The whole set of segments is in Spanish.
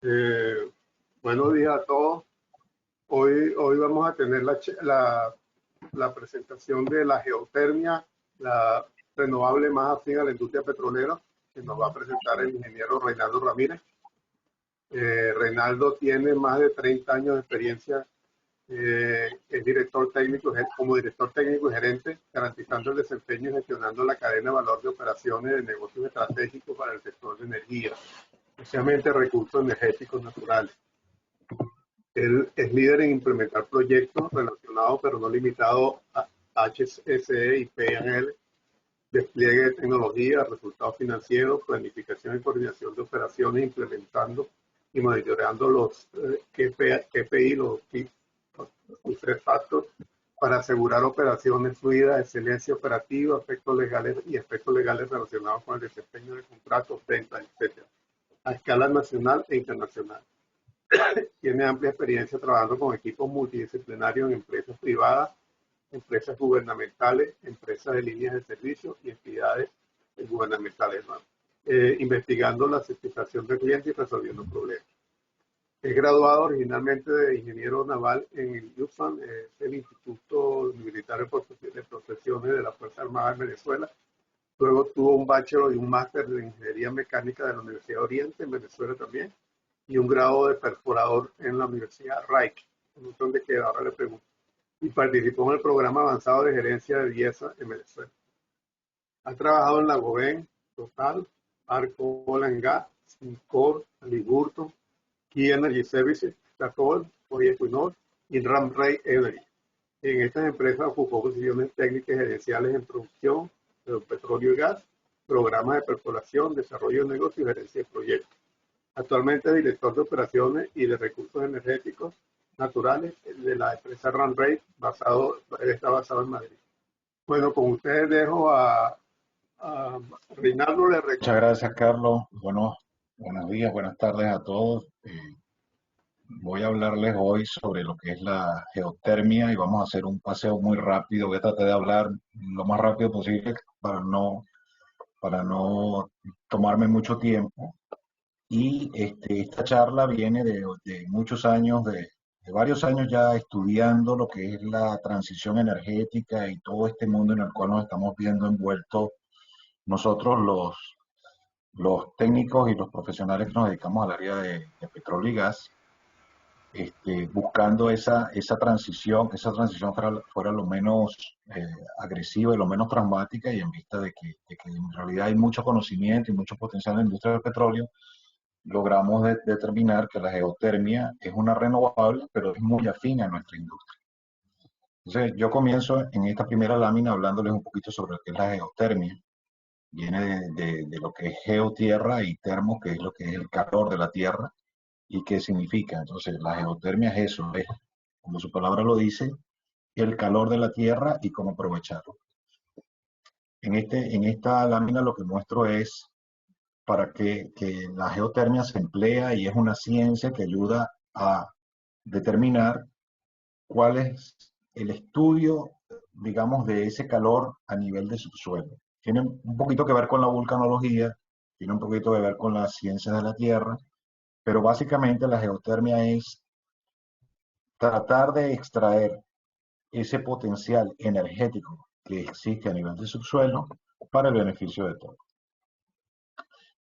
Eh, Buenos días a todos. Hoy vamos a tener la presentación de la geotermia, la renovable más afín a la industria petrolera, que nos va a presentar el ingeniero Reinaldo Ramírez. Reinaldo tiene más de 30 años de experiencia, es director técnico, como director técnico y gerente, garantizando el desempeño y gestionando la cadena de valor de operaciones de negocios estratégicos para el sector de energía, especialmente recursos energéticos naturales. Él es líder en implementar proyectos relacionados, pero no limitados a HSE y PNL, despliegue de tecnología, resultados financieros, planificación y coordinación de operaciones, implementando y monitoreando los KPI, los Key Success Factors, para asegurar operaciones fluidas, excelencia operativa, aspectos legales relacionados con el desempeño de contratos, ventas, etc., a escala nacional e internacional. Tiene amplia experiencia trabajando con equipos multidisciplinarios en empresas privadas, empresas gubernamentales, empresas de líneas de servicio y entidades gubernamentales, ¿no? Investigando la satisfacción del cliente y resolviendo problemas. Es graduado originalmente de ingeniero naval en el UFAN, el Instituto Militar de Profesiones de la Fuerza Armada de Venezuela. Luego tuvo un bachelor y un máster de ingeniería mecánica de la Universidad de Oriente en Venezuela también, y un grado de perforador en la Universidad Reich, no sé dónde queda, ahora le pregunto, y participó en el programa avanzado de gerencia de Diesa en Venezuela. Ha trabajado en la Goben, Total, Arco Oil and Gas, Sincor, Halliburton, Key Energy Services, Statoil, Equinor y Ramray Energy. En estas empresas ocupó posiciones técnicas y gerenciales en producción de petróleo y gas, programas de perforación, desarrollo de negocios y gerencia de proyectos. Actualmente es director de operaciones y de recursos energéticos naturales de la empresa Runray, está basado en Madrid. Bueno, con ustedes dejo a Reinaldo. Muchas gracias, Carlos. Bueno, buenos días, buenas tardes a todos. Voy a hablarles hoy sobre lo que es la geotermia y vamos a hacer un paseo muy rápido. Voy a tratar de hablar lo más rápido posible para no tomarme mucho tiempo. Y esta charla viene de muchos años, de varios años ya estudiando lo que es la transición energética y todo este mundo en el cual nos estamos viendo envueltos nosotros los técnicos y los profesionales que nos dedicamos al área de petróleo y gas, buscando esa transición, que esa transición fuera lo menos agresiva y lo menos traumática, y en vista de que en realidad hay mucho conocimiento y mucho potencial en la industria del petróleo, logramos determinar que la geotermia es una renovable, pero es muy afín a nuestra industria. Entonces, yo comienzo en esta primera lámina hablándoles un poquito sobre lo que es la geotermia. Viene de lo que es geotierra y termo, que es lo que es el calor de la tierra y qué significa. Entonces, la geotermia es eso, es, como su palabra lo dice, el calor de la tierra y cómo aprovecharlo. En esta lámina lo que muestro es para que la geotermia se emplea y es una ciencia que ayuda a determinar cuál es el estudio, digamos, de ese calor a nivel de subsuelo. Tiene un poquito que ver con la vulcanología, tiene un poquito que ver con las ciencias de la Tierra, pero básicamente la geotermia es tratar de extraer ese potencial energético que existe a nivel de subsuelo para el beneficio de todos.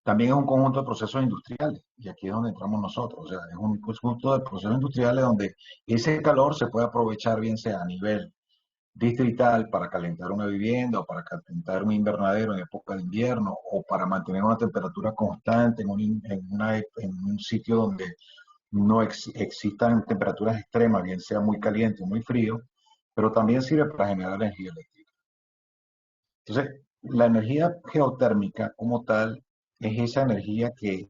También es un conjunto de procesos industriales, y aquí es donde entramos nosotros, o sea, es un conjunto de procesos industriales donde ese calor se puede aprovechar bien sea a nivel distrital para calentar una vivienda o para calentar un invernadero en época de invierno o para mantener una temperatura constante en un sitio donde no existan temperaturas extremas, bien sea muy caliente o muy frío, pero también sirve para generar energía eléctrica. Entonces, la energía geotérmica como tal es esa energía que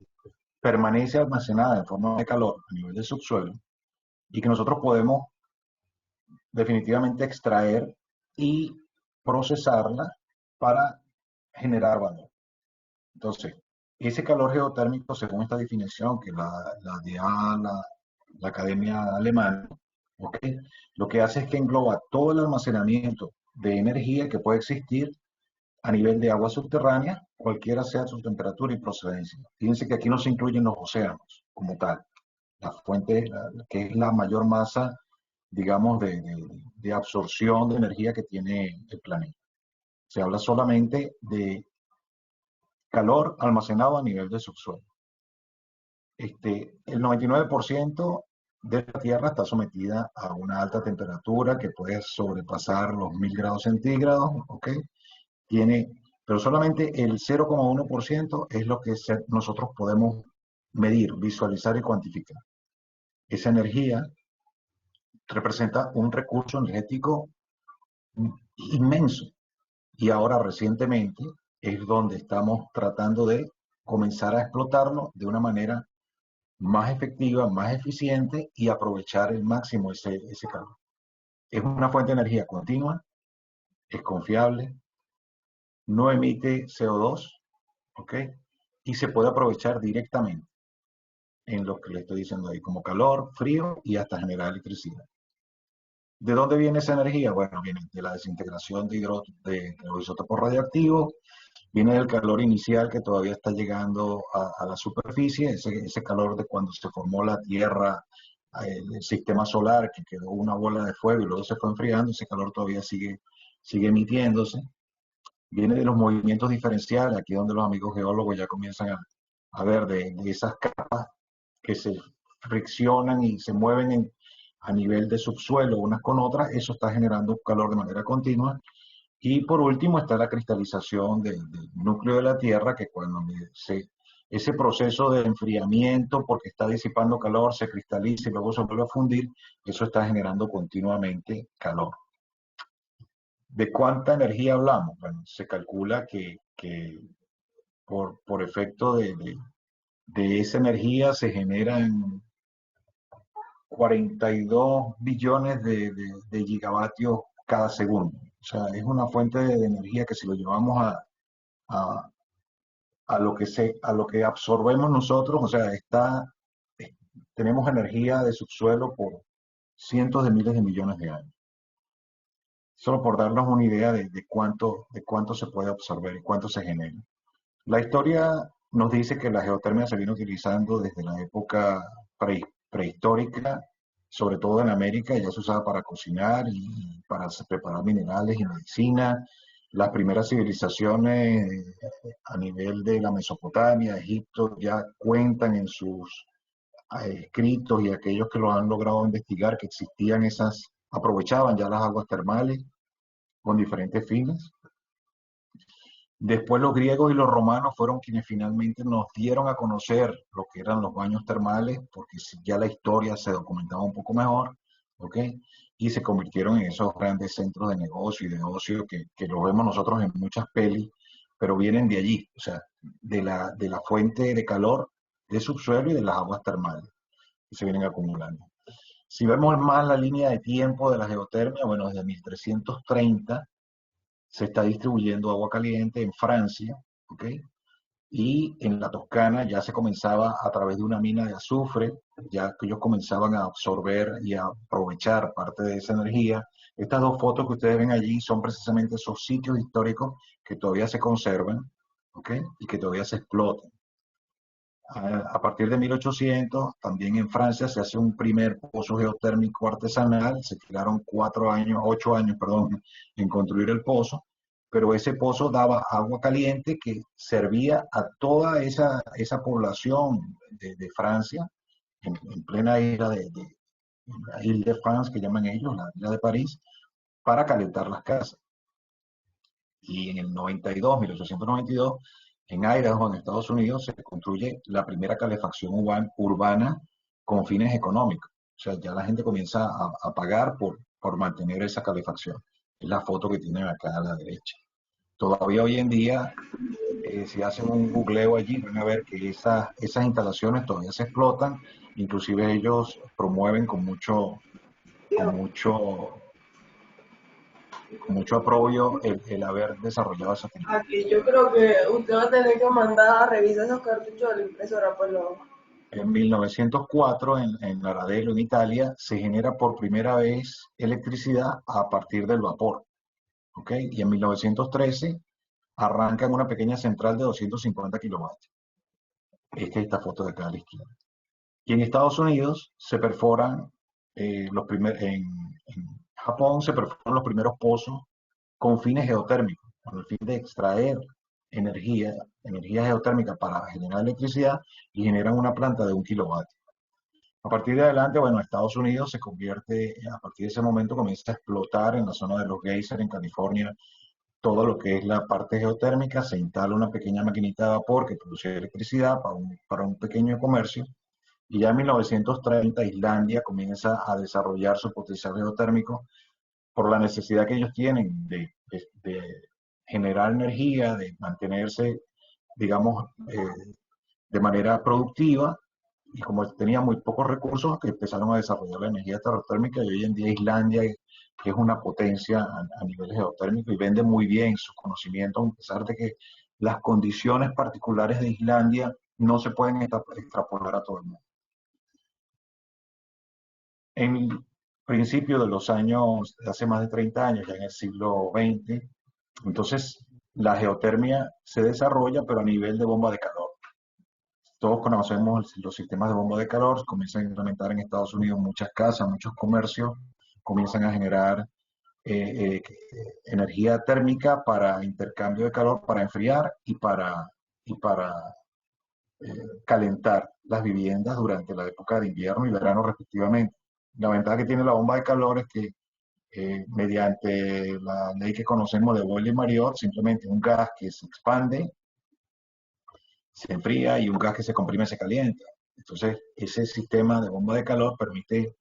permanece almacenada en forma de calor a nivel del subsuelo y que nosotros podemos definitivamente extraer y procesarla para generar valor. Entonces, ese calor geotérmico, según esta definición que la da la Academia Alemana, ¿okay? Lo que hace es que engloba todo el almacenamiento de energía que puede existir a nivel de agua subterránea, cualquiera sea su temperatura y procedencia. Fíjense que aquí no se incluyen los océanos, como tal. La fuente, que es la mayor masa, digamos, de absorción de energía que tiene el planeta. Se habla solamente de calor almacenado a nivel de subsuelo. El 99% de la Tierra está sometida a una alta temperatura que puede sobrepasar los 1000 grados centígrados, ¿ok? Pero solamente el 0,1% es lo que nosotros podemos medir, visualizar y cuantificar. Esa energía representa un recurso energético inmenso. Y ahora recientemente es donde estamos tratando de comenzar a explotarlo de una manera más efectiva, más eficiente y aprovechar el máximo ese calor. Es una fuente de energía continua, es confiable, no emite CO2, ¿ok? Y se puede aprovechar directamente en lo que le estoy diciendo ahí, como calor, frío y hasta generar electricidad. ¿De dónde viene esa energía? Bueno, viene de la desintegración de los isótopos radiactivos, viene del calor inicial que todavía está llegando a la superficie, ese calor de cuando se formó la Tierra, el sistema solar, que quedó una bola de fuego y luego se fue enfriando, ese calor todavía sigue emitiéndose. Viene de los movimientos diferenciales, aquí donde los amigos geólogos ya comienzan a ver de esas capas que se friccionan y se mueven a nivel de subsuelo unas con otras, eso está generando calor de manera continua. Y por último está la cristalización del núcleo de la Tierra, que cuando ese proceso de enfriamiento, porque está disipando calor, se cristaliza y luego se vuelve a fundir, eso está generando continuamente calor. ¿De cuánta energía hablamos? Bueno, se calcula que por efecto de esa energía se generan 42 billones de gigavatios cada segundo. O sea, es una fuente de energía que si lo llevamos a, a lo que absorbemos nosotros, o sea, tenemos energía de subsuelo por cientos de miles de millones de años. Solo por darnos una idea de cuánto se puede absorber y cuánto se genera. La historia nos dice que la geotermia se viene utilizando desde la época prehistórica, sobre todo en América, ya se usaba para cocinar y para preparar minerales y medicina. Las primeras civilizaciones a nivel de la Mesopotamia, Egipto, ya cuentan en sus escritos y aquellos que lo han logrado investigar que existían aprovechaban ya las aguas termales con diferentes fines. Después los griegos y los romanos fueron quienes finalmente nos dieron a conocer lo que eran los baños termales, porque ya la historia se documentaba un poco mejor, ¿ok? Y se convirtieron en esos grandes centros de negocio y de ocio que lo vemos nosotros en muchas pelis, pero vienen de allí, o sea, de la fuente de calor de subsuelo y de las aguas termales que se vienen acumulando. Si vemos más la línea de tiempo de la geotermia, bueno, desde 1330 se está distribuyendo agua caliente en Francia, ¿ok? Y en la Toscana ya se comenzaba a través de una mina de azufre, ya que ellos comenzaban a absorber y a aprovechar parte de esa energía. Estas dos fotos que ustedes ven allí son precisamente esos sitios históricos que todavía se conservan, ¿ok? Y que todavía se explotan. A partir de 1800, también en Francia se hace un primer pozo geotérmico artesanal, se tiraron 8 años, perdón, en construir el pozo, pero ese pozo daba agua caliente que servía a toda esa población de Francia, en plena isla la Ile de France, que llaman ellos, la isla de París, para calentar las casas. Y en el 1892, en Idaho, en Estados Unidos, se construye la primera calefacción urbana con fines económicos. O sea, ya la gente comienza a pagar por mantener esa calefacción. Es la foto que tienen acá a la derecha. Todavía hoy en día, si hacen un googleo allí, van a ver que esas instalaciones todavía se explotan. Inclusive ellos promueven con mucho aprobio el haber desarrollado esa tecnología. Aquí yo creo que usted va a tener que mandar a revisar esos cartuchos de la impresora, pues lo... En 1904, en Aradelo, en Italia, se genera por primera vez electricidad a partir del vapor. ¿Ok? Y en 1913 arrancan una pequeña central de 250 kilovatios. Esta foto de acá a la izquierda. Y en Estados Unidos se perforan, en Japón se perforan los primeros pozos con fines geotérmicos, con el fin de extraer energía geotérmica para generar electricidad y generan una planta de 1 kilovatio. A partir de adelante, bueno, Estados Unidos se convierte, a partir de ese momento comienza a explotar en la zona de los geysers en California todo lo que es la parte geotérmica, se instala una pequeña maquinita de vapor que produce electricidad para un pequeño comercio, y ya en 1930 Islandia comienza a desarrollar su potencial geotérmico por la necesidad que ellos tienen de generar energía, de mantenerse, digamos, de manera productiva, y como tenían muy pocos recursos, que empezaron a desarrollar la energía geotérmica, y hoy en día Islandia es una potencia a nivel geotérmico y vende muy bien sus conocimientos, a pesar de que las condiciones particulares de Islandia no se pueden extrapolar a todo el mundo. En principio de los años, de hace más de 30 años, ya en el siglo XX, entonces la geotermia se desarrolla, pero a nivel de bomba de calor. Todos conocemos los sistemas de bomba de calor, comienzan a implementar en Estados Unidos muchas casas, muchos comercios, comienzan a generar energía térmica para intercambio de calor, para enfriar y para calentar las viviendas durante la época de invierno y verano respectivamente. La ventaja que tiene la bomba de calor es que mediante la ley que conocemos de Boyle-Maillard, simplemente un gas que se expande se enfría y un gas que se comprime se calienta. Entonces, ese sistema de bomba de calor permite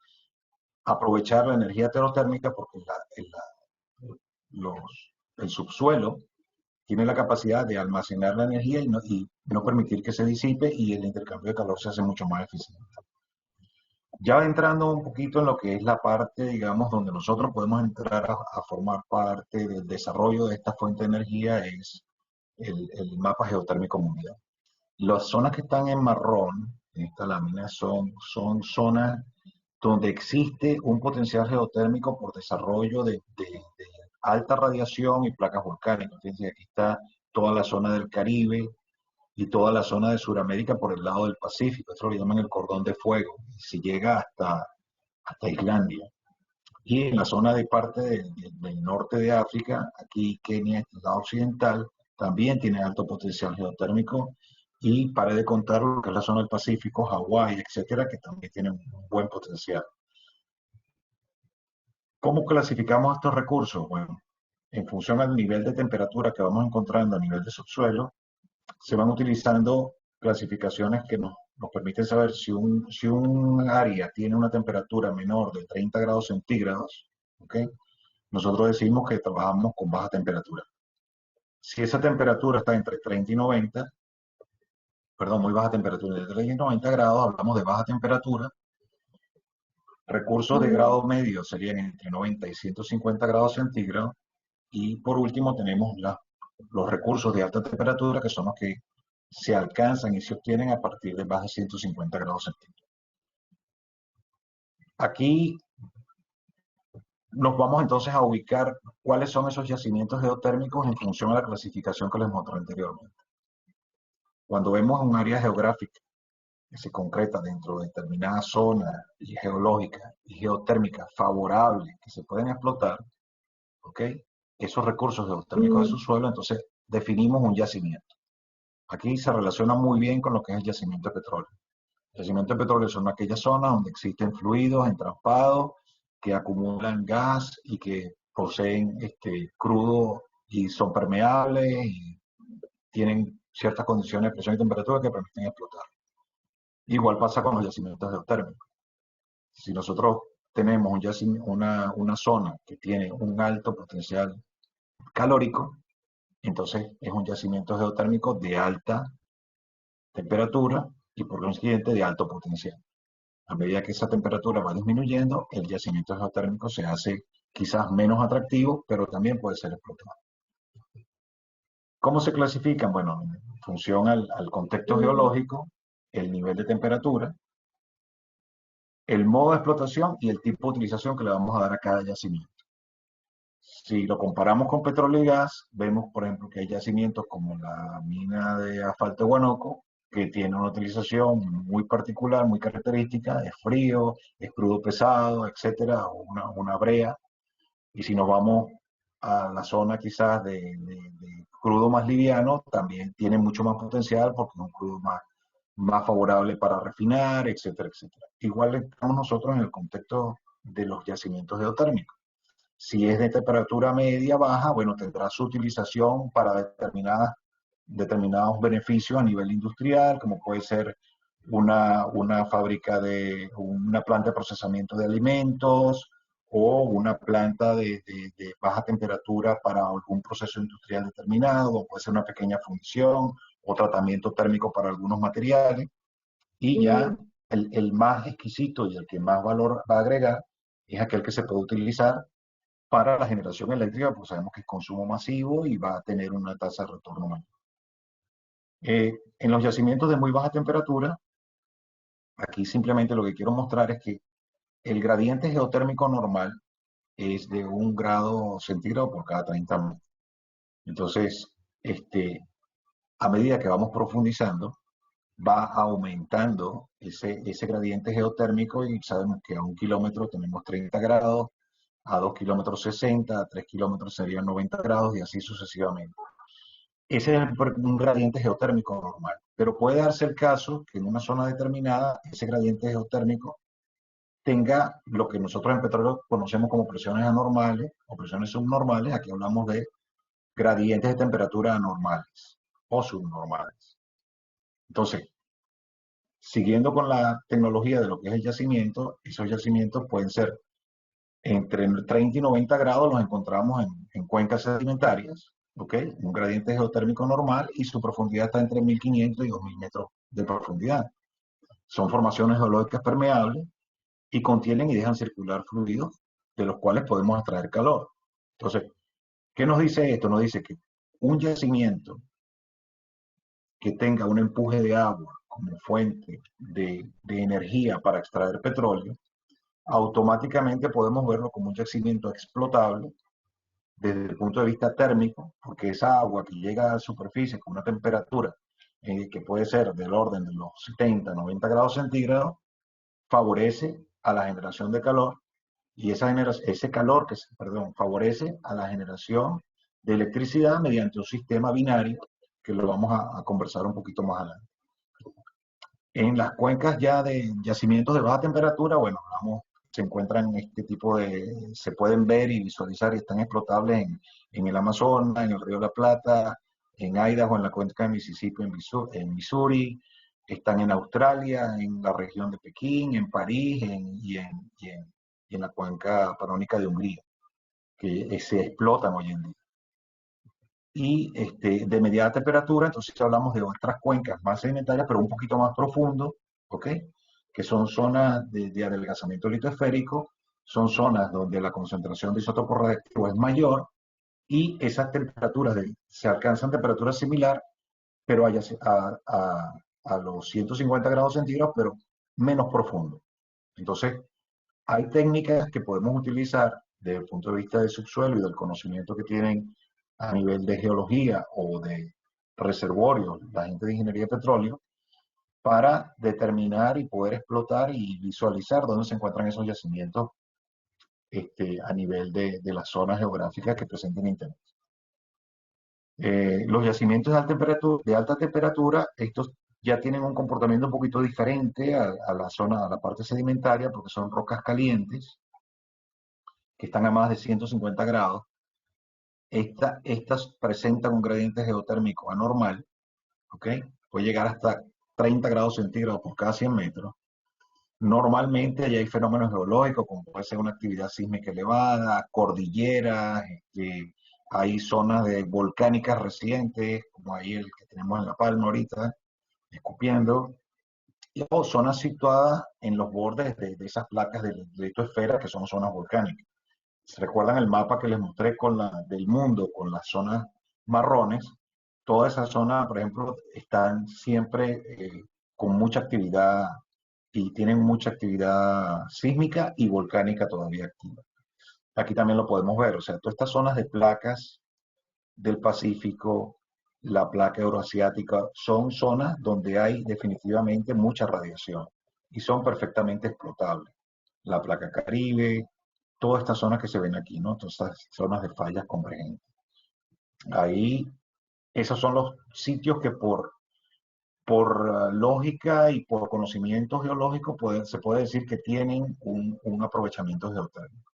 aprovechar la energía termotérmica porque el subsuelo tiene la capacidad de almacenar la energía y no permitir que se disipe, y el intercambio de calor se hace mucho más eficiente. Ya entrando un poquito en lo que es la parte, digamos, donde nosotros podemos entrar a formar parte del desarrollo de esta fuente de energía, es el mapa geotérmico mundial. Las zonas que están en marrón, en esta lámina, son zonas donde existe un potencial geotérmico por desarrollo de alta radiación y placas volcánicas. Fíjense, aquí está toda la zona del Caribe y toda la zona de Sudamérica por el lado del Pacífico. Esto lo llaman el cordón de fuego. Se llega hasta Islandia. Y en la zona de parte del norte de África, aquí Kenia, este lado occidental, también tiene alto potencial geotérmico. Y para de contar lo que es la zona del Pacífico, Hawái, etcétera, que también tienen un buen potencial. ¿Cómo clasificamos estos recursos? Bueno, en función al nivel de temperatura que vamos encontrando a nivel de subsuelo, se van utilizando clasificaciones que nos permiten saber si un área tiene una temperatura menor de 30 grados centígrados, ¿okay? Nosotros decimos que trabajamos con baja temperatura. Si esa temperatura está entre 30 y 90, perdón, muy baja temperatura, entre 30 y 90 grados, hablamos de baja temperatura. Recursos de grado medio serían entre 90 y 150 grados centígrados. Y por último tenemos los recursos de alta temperatura, que son los que se alcanzan y se obtienen a partir de más de 150 grados centígrados. Aquí nos vamos entonces a ubicar cuáles son esos yacimientos geotérmicos en función a la clasificación que les mostré anteriormente. Cuando vemos un área geográfica que se concreta dentro de determinada zona geológica y geotérmica favorable que se pueden explotar, ¿ok? Esos recursos geotérmicos de su suelo, entonces definimos un yacimiento. Aquí se relaciona muy bien con lo que es el yacimiento de petróleo. El yacimiento de petróleo son aquellas zonas donde existen fluidos entrampados que acumulan gas y que poseen crudo y son permeables y tienen ciertas condiciones de presión y temperatura que permiten explotar. Igual pasa con los yacimientos geotérmicos. Si nosotros tenemos una zona que tiene un alto potencial calórico, entonces es un yacimiento geotérmico de alta temperatura y por consiguiente de alto potencial. A medida que esa temperatura va disminuyendo, el yacimiento geotérmico se hace quizás menos atractivo, pero también puede ser explotado. ¿Cómo se clasifican? Bueno, en función al contexto geológico, el nivel de temperatura, el modo de explotación y el tipo de utilización que le vamos a dar a cada yacimiento. Si lo comparamos con petróleo y gas, vemos, por ejemplo, que hay yacimientos como la mina de asfalto de Huánuco, que tiene una utilización muy particular, muy característica, es frío, es crudo pesado, etcétera, o una brea. Y si nos vamos a la zona quizás de crudo más liviano, también tiene mucho más potencial porque es un crudo más favorable para refinar, etcétera, etcétera. Igual estamos nosotros en el contexto de los yacimientos geotérmicos. Si es de temperatura media, baja, bueno, tendrá su utilización para determinados beneficios a nivel industrial, como puede ser una fábrica una planta de procesamiento de alimentos o una planta de baja temperatura para algún proceso industrial determinado, o puede ser una pequeña fundición o tratamiento térmico para algunos materiales. Y ya el más exquisito y el que más valor va a agregar es aquel que se puede utilizar para la generación eléctrica, pues sabemos que es consumo masivo y va a tener una tasa de retorno mayor. En los yacimientos de muy baja temperatura, aquí simplemente lo que quiero mostrar es que el gradiente geotérmico normal es de 1 grado centígrado por cada 30 metros. Entonces, a medida que vamos profundizando, va aumentando ese gradiente geotérmico y sabemos que a 1 kilómetro tenemos 30 grados, a 2 kilómetros 60, a 3 kilómetros serían 90 grados y así sucesivamente. Ese es un gradiente geotérmico normal, pero puede darse el caso que en una zona determinada ese gradiente geotérmico tenga lo que nosotros en petróleo conocemos como presiones anormales o presiones subnormales. Aquí hablamos de gradientes de temperatura anormales o subnormales. Entonces, siguiendo con la tecnología de lo que es el yacimiento, esos yacimientos pueden ser entre 30 y 90 grados, los encontramos en cuencas sedimentarias, ¿ok? Un gradiente geotérmico normal y su profundidad está entre 1500 y 2000 metros de profundidad. Son formaciones geológicas permeables y contienen y dejan circular fluidos de los cuales podemos extraer calor. Entonces, ¿qué nos dice esto? Nos dice que un yacimiento que tenga un empuje de agua como fuente de energía para extraer petróleo, automáticamente podemos verlo como un yacimiento explotable desde el punto de vista térmico, porque esa agua que llega a la superficie con una temperatura que puede ser del orden de los 70, 90 grados centígrados, favorece a la generación de calor y ese calor favorece a la generación de electricidad mediante un sistema binario que lo vamos a conversar un poquito más adelante. En las cuencas ya de yacimientos de baja temperatura, bueno, se encuentran este tipo se pueden ver y visualizar y están explotables en el Amazonas, en el Río de la Plata, en Idaho, en la cuenca de Mississippi, en Missouri, están en Australia, en la región de Pekín, en París y en la cuenca panónica de Hungría, que se explotan hoy en día. Y de mediana temperatura, entonces hablamos de otras cuencas más sedimentarias, pero un poquito más profundo, ¿ok? Que son zonas de adelgazamiento litosférico, son zonas donde la concentración de isótopos radiactivos es mayor y esas temperaturas se alcanzan temperaturas similares, pero a los 150 grados centígrados, pero menos profundo. Entonces, hay técnicas que podemos utilizar desde el punto de vista del subsuelo y del conocimiento que tienen a nivel de geología o de reservorios, la gente de ingeniería de petróleo, para determinar y poder explotar y visualizar dónde se encuentran esos yacimientos a nivel de las zonas geográficas que presenten interés. Los yacimientos de alta temperatura, estos ya tienen un comportamiento un poquito diferente a la parte sedimentaria, porque son rocas calientes, que están a más de 150 grados. Estas presentan un gradiente geotérmico anormal, ¿ok? Puede llegar hasta 30 grados centígrados por cada 100 metros. Normalmente allá hay fenómenos geológicos, como puede ser una actividad sísmica elevada, cordilleras, hay zonas volcánicas recientes, como ahí el que tenemos en La Palma ahorita, escupiendo, o zonas situadas en los bordes de esas placas de litosfera que son zonas volcánicas. ¿Se recuerdan el mapa que les mostré del mundo con las zonas marrones? Toda esa zona, por ejemplo, están siempre con mucha actividad y tienen mucha actividad sísmica y volcánica todavía activa. Aquí también lo podemos ver, o sea, todas estas zonas de placas del Pacífico, la placa euroasiática, son zonas donde hay definitivamente mucha radiación y son perfectamente explotables. La placa Caribe, todas estas zonas que se ven aquí, ¿no? Todas estas zonas de fallas convergentes. Ahí, esos son los sitios que por lógica y por conocimiento geológico se puede decir que tienen un aprovechamiento geotérmico.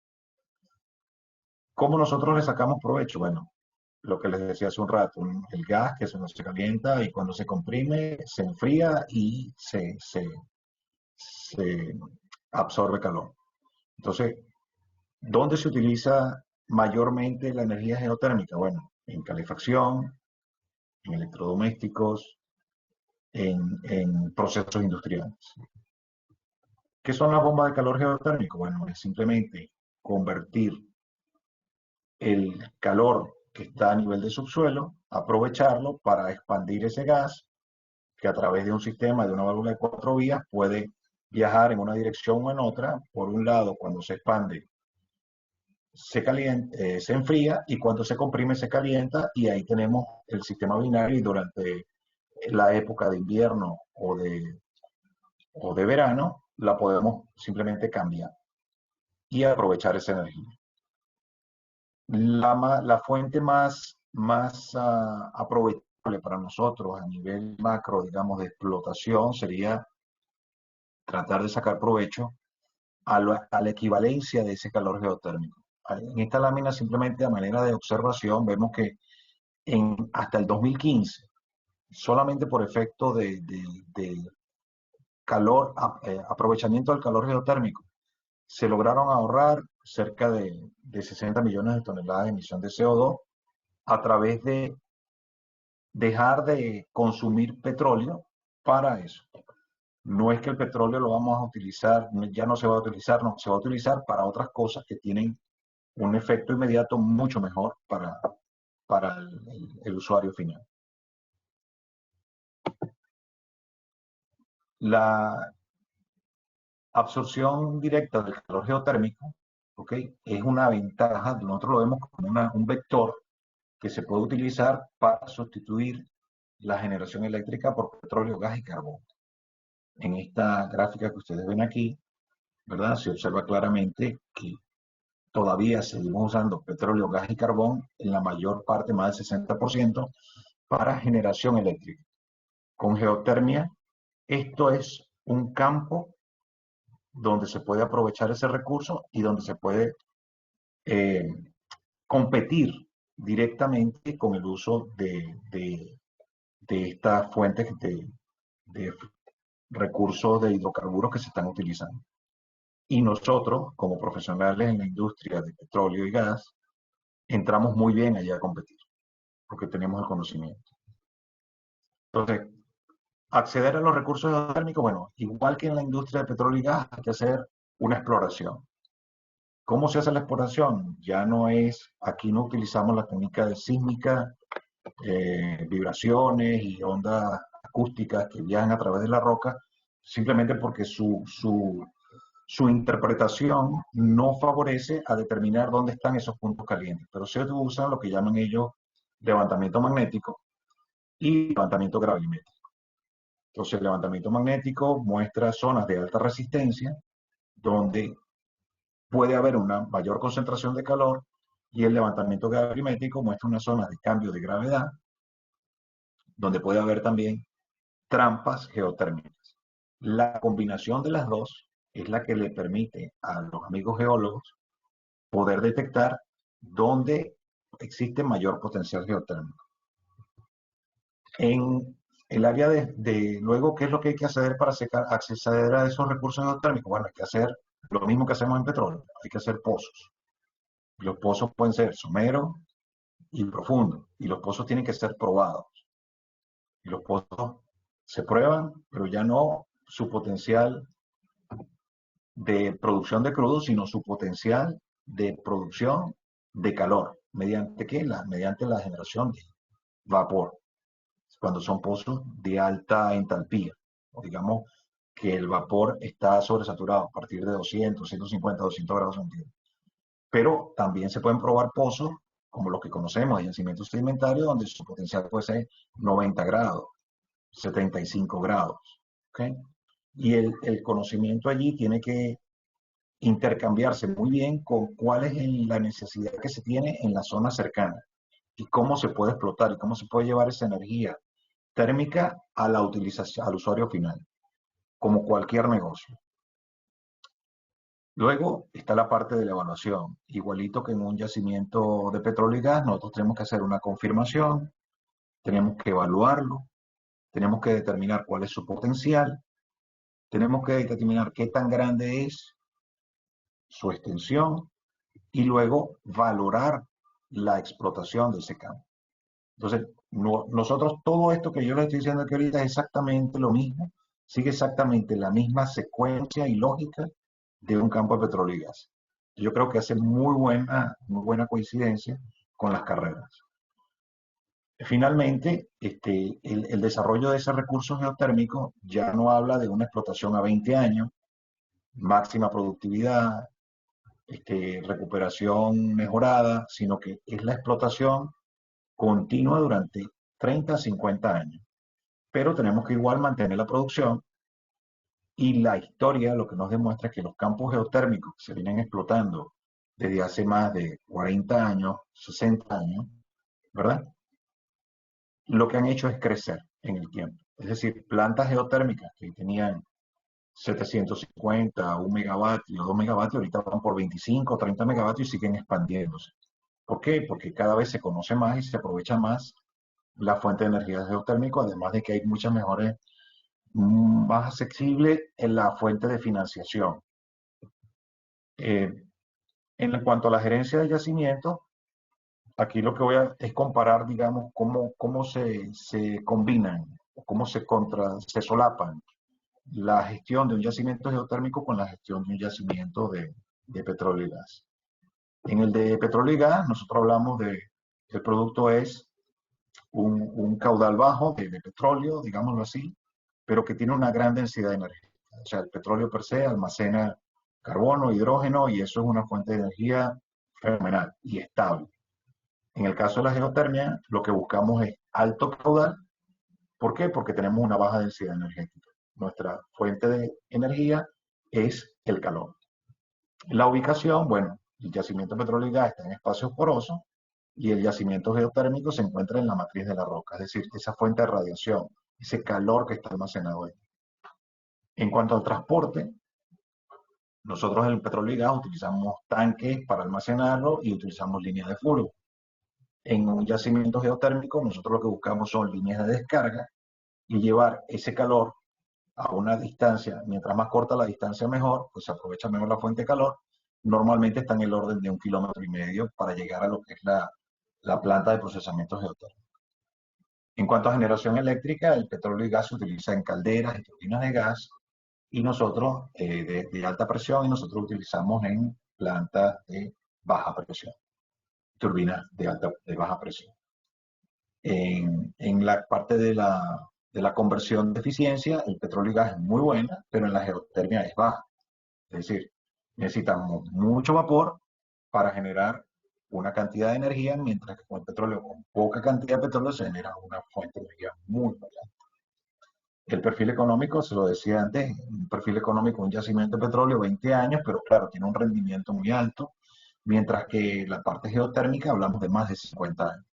¿Cómo nosotros le sacamos provecho? Bueno, lo que les decía hace un rato, el gas que se calienta y cuando se comprime se enfría y se absorbe calor. Entonces, ¿dónde se utiliza mayormente la energía geotérmica? Bueno, en calefacción, en electrodomésticos, en procesos industriales. ¿Qué son las bombas de calor geotérmico? Bueno, es simplemente convertir el calor que está a nivel de subsuelo, aprovecharlo para expandir ese gas que a través de un sistema de una válvula de 4 vías puede viajar en una dirección o en otra. Por un lado, cuando se expande, se enfría, y cuando se comprime se calienta, y ahí tenemos el sistema binario, y durante la época de invierno o de verano la podemos simplemente cambiar y aprovechar esa energía. La fuente más aprovechable para nosotros a nivel macro, digamos, de explotación sería tratar de sacar provecho a la equivalencia de ese calor geotérmico. En esta lámina, simplemente a manera de observación, vemos que hasta el 2015, solamente por efecto de calor, aprovechamiento del calor geotérmico, se lograron ahorrar cerca de 60 millones de toneladas de emisión de CO2 a través de dejar de consumir petróleo para eso. No es que el petróleo lo vamos a utilizar, ya no se va a utilizar, no, se va a utilizar para otras cosas que tienen un efecto inmediato mucho mejor para el usuario final. La absorción directa del calor geotérmico, ¿ok?, es una ventaja. Nosotros lo vemos como un vector que se puede utilizar para sustituir la generación eléctrica por petróleo, gas y carbón. En esta gráfica que ustedes ven aquí, ¿verdad?, se observa claramente que todavía seguimos usando petróleo, gas y carbón en la mayor parte, más del 60%, para generación eléctrica. Con geotermia, esto es un campo donde se puede aprovechar ese recurso y donde se puede competir directamente con el uso de estas fuentes de recursos de hidrocarburos que se están utilizando. Y nosotros, como profesionales en la industria de petróleo y gas, entramos muy bien allá a competir, porque tenemos el conocimiento. Entonces, acceder a los recursos geotérmicos, bueno, igual que en la industria de petróleo y gas, hay que hacer una exploración. ¿Cómo se hace la exploración? Ya no es, aquí no utilizamos la técnica de sísmica, vibraciones y ondas acústicas que viajan a través de la roca, simplemente porque su interpretación no favorece a determinar dónde están esos puntos calientes, pero se usa lo que llaman ellos levantamiento magnético y levantamiento gravimétrico. Entonces, el levantamiento magnético muestra zonas de alta resistencia donde puede haber una mayor concentración de calor, y el levantamiento gravimétrico muestra unas zonas de cambio de gravedad donde puede haber también trampas geotérmicas. La combinación de las dos es la que le permite a los amigos geólogos poder detectar dónde existe mayor potencial geotérmico. En el área luego, ¿qué es lo que hay que hacer para acceder a esos recursos geotérmicos? Bueno, hay que hacer lo mismo que hacemos en petróleo, hay que hacer pozos. Los pozos pueden ser someros y profundos, y los pozos tienen que ser probados. Y los pozos se prueban, pero ya no su potencial de producción de crudo, sino su potencial de producción de calor. ¿Mediante qué? Mediante la generación de vapor, cuando son pozos de alta entalpía. Digamos que el vapor está sobresaturado a partir de 200, 150, 200 grados centígrados. Pero también se pueden probar pozos como los que conocemos, hay yacimientos sedimentarios donde su potencial puede ser 90 grados, 75 grados. ¿Ok? Y el conocimiento allí tiene que intercambiarse muy bien con cuál es la necesidad que se tiene en la zona cercana y cómo se puede explotar y cómo se puede llevar esa energía térmica a la utilización, al usuario final, como cualquier negocio. Luego está la parte de la evaluación. Igualito que en un yacimiento de petróleo y gas, nosotros tenemos que hacer una confirmación, tenemos que evaluarlo, tenemos que determinar cuál es su potencial, tenemos que determinar qué tan grande es su extensión y luego valorar la explotación de ese campo. Entonces, nosotros todo esto que yo les estoy diciendo aquí ahorita es exactamente lo mismo, sigue exactamente la misma secuencia y lógica de un campo de petróleo y gas. Yo creo que hace muy buena coincidencia con las carreras. Finalmente, el desarrollo de ese recurso geotérmico ya no habla de una explotación a 20 años, máxima productividad, recuperación mejorada, sino que es la explotación continua durante 30 a 50 años. Pero tenemos que igual mantener la producción y la historia lo que nos demuestra es que los campos geotérmicos que se vienen explotando desde hace más de 40 años, 60 años, ¿verdad? Lo que han hecho es crecer en el tiempo. Es decir, plantas geotérmicas que tenían 750, 1 megavatio, 2 megavatios, ahorita van por 25, 30 megavatios y siguen expandiéndose. ¿Por qué? Porque cada vez se conoce más y se aprovecha más la fuente de energía geotérmica, además de que hay muchas mejores, más accesible en la fuente de financiación. En cuanto a la gerencia de yacimientos, aquí lo que voy a es comparar, digamos, cómo se combinan, cómo se solapan la gestión de un yacimiento geotérmico con la gestión de un yacimiento de petróleo y gas. En el de petróleo y gas, nosotros hablamos de que el producto es un caudal bajo de petróleo, digámoslo así, pero que tiene una gran densidad energética. O sea, el petróleo per se almacena carbono, hidrógeno, y eso es una fuente de energía fenomenal y estable. En el caso de la geotermia, lo que buscamos es alto caudal. ¿Por qué? Porque tenemos una baja densidad energética. Nuestra fuente de energía es el calor. La ubicación, bueno, el yacimiento de petróleo y gas está en espacios porosos y el yacimiento geotérmico se encuentra en la matriz de la roca, es decir, esa fuente de radiación, ese calor que está almacenado ahí. En cuanto al transporte, nosotros en el petróleo y gas utilizamos tanques para almacenarlo y utilizamos líneas de flujo. En un yacimiento geotérmico, nosotros lo que buscamos son líneas de descarga y llevar ese calor a una distancia, mientras más corta la distancia mejor, pues se aprovecha mejor la fuente de calor. Normalmente está en el orden de 1,5 kilómetros para llegar a lo que es la planta de procesamiento geotérmico. En cuanto a generación eléctrica, el petróleo y gas se utiliza en calderas y turbinas de gas, y nosotros de alta presión, y nosotros utilizamos en plantas de baja presión, turbinas de baja presión. En la parte de la conversión de eficiencia, el petróleo y gas es muy buena, pero en la geotermia es baja. Es decir, necesitamos mucho vapor para generar una cantidad de energía, mientras que con el petróleo, con poca cantidad de petróleo, se genera una fuente de energía muy alta. El perfil económico, se lo decía antes, un perfil económico, un yacimiento de petróleo, 20 años, pero claro, tiene un rendimiento muy alto, mientras que la parte geotérmica hablamos de más de 50 años.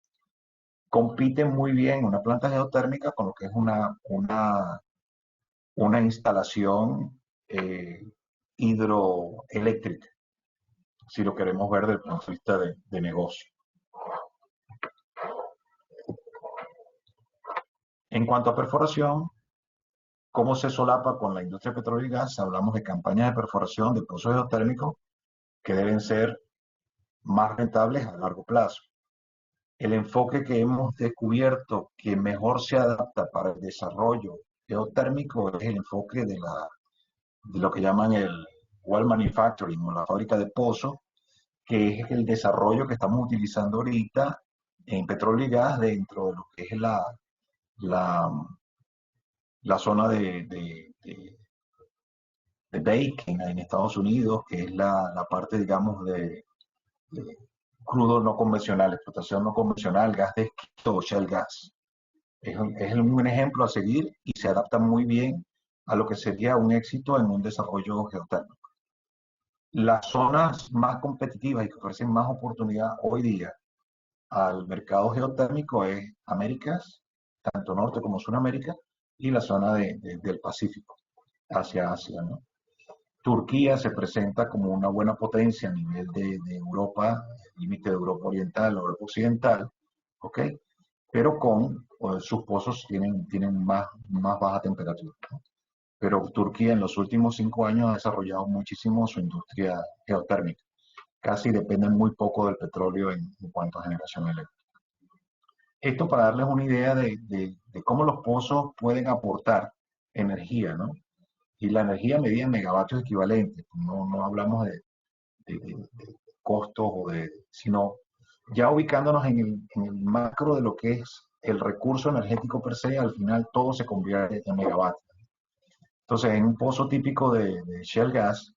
Compite muy bien una planta geotérmica con lo que es una instalación hidroeléctrica, si lo queremos ver desde el punto de vista de negocio. En cuanto a perforación, ¿cómo se solapa con la industria de petróleo y gas? Hablamos de campañas de perforación de pozos geotérmicos que deben ser más rentables a largo plazo. El enfoque que hemos descubierto que mejor se adapta para el desarrollo geotérmico es el enfoque de lo que llaman el well manufacturing o la fábrica de pozos, que es el desarrollo que estamos utilizando ahorita en petróleo y gas dentro de lo que es la zona de Bacon en Estados Unidos, que es la parte, digamos, crudo no convencional, explotación no convencional, gas de esquisto o shale gas. Es un ejemplo a seguir y se adapta muy bien a lo que sería un éxito en un desarrollo geotérmico. Las zonas más competitivas y que ofrecen más oportunidad hoy día al mercado geotérmico es Américas, tanto Norte como Sudamérica, y la zona del Pacífico, hacia Asia, ¿no? Turquía se presenta como una buena potencia a nivel de Europa, límite de Europa Oriental, Europa Occidental, ¿ok? Pero sus pozos tienen más baja temperatura, ¿no? Pero Turquía en los últimos 5 años ha desarrollado muchísimo su industria geotérmica. Casi dependen muy poco del petróleo en cuanto a generación eléctrica. Esto para darles una idea de cómo los pozos pueden aportar energía, ¿no? Y la energía medida en megavatios equivalentes. No hablamos de costos sino ya ubicándonos en el macro de lo que es el recurso energético per se, al final todo se convierte en megavatios. Entonces, en un pozo típico de shale gas,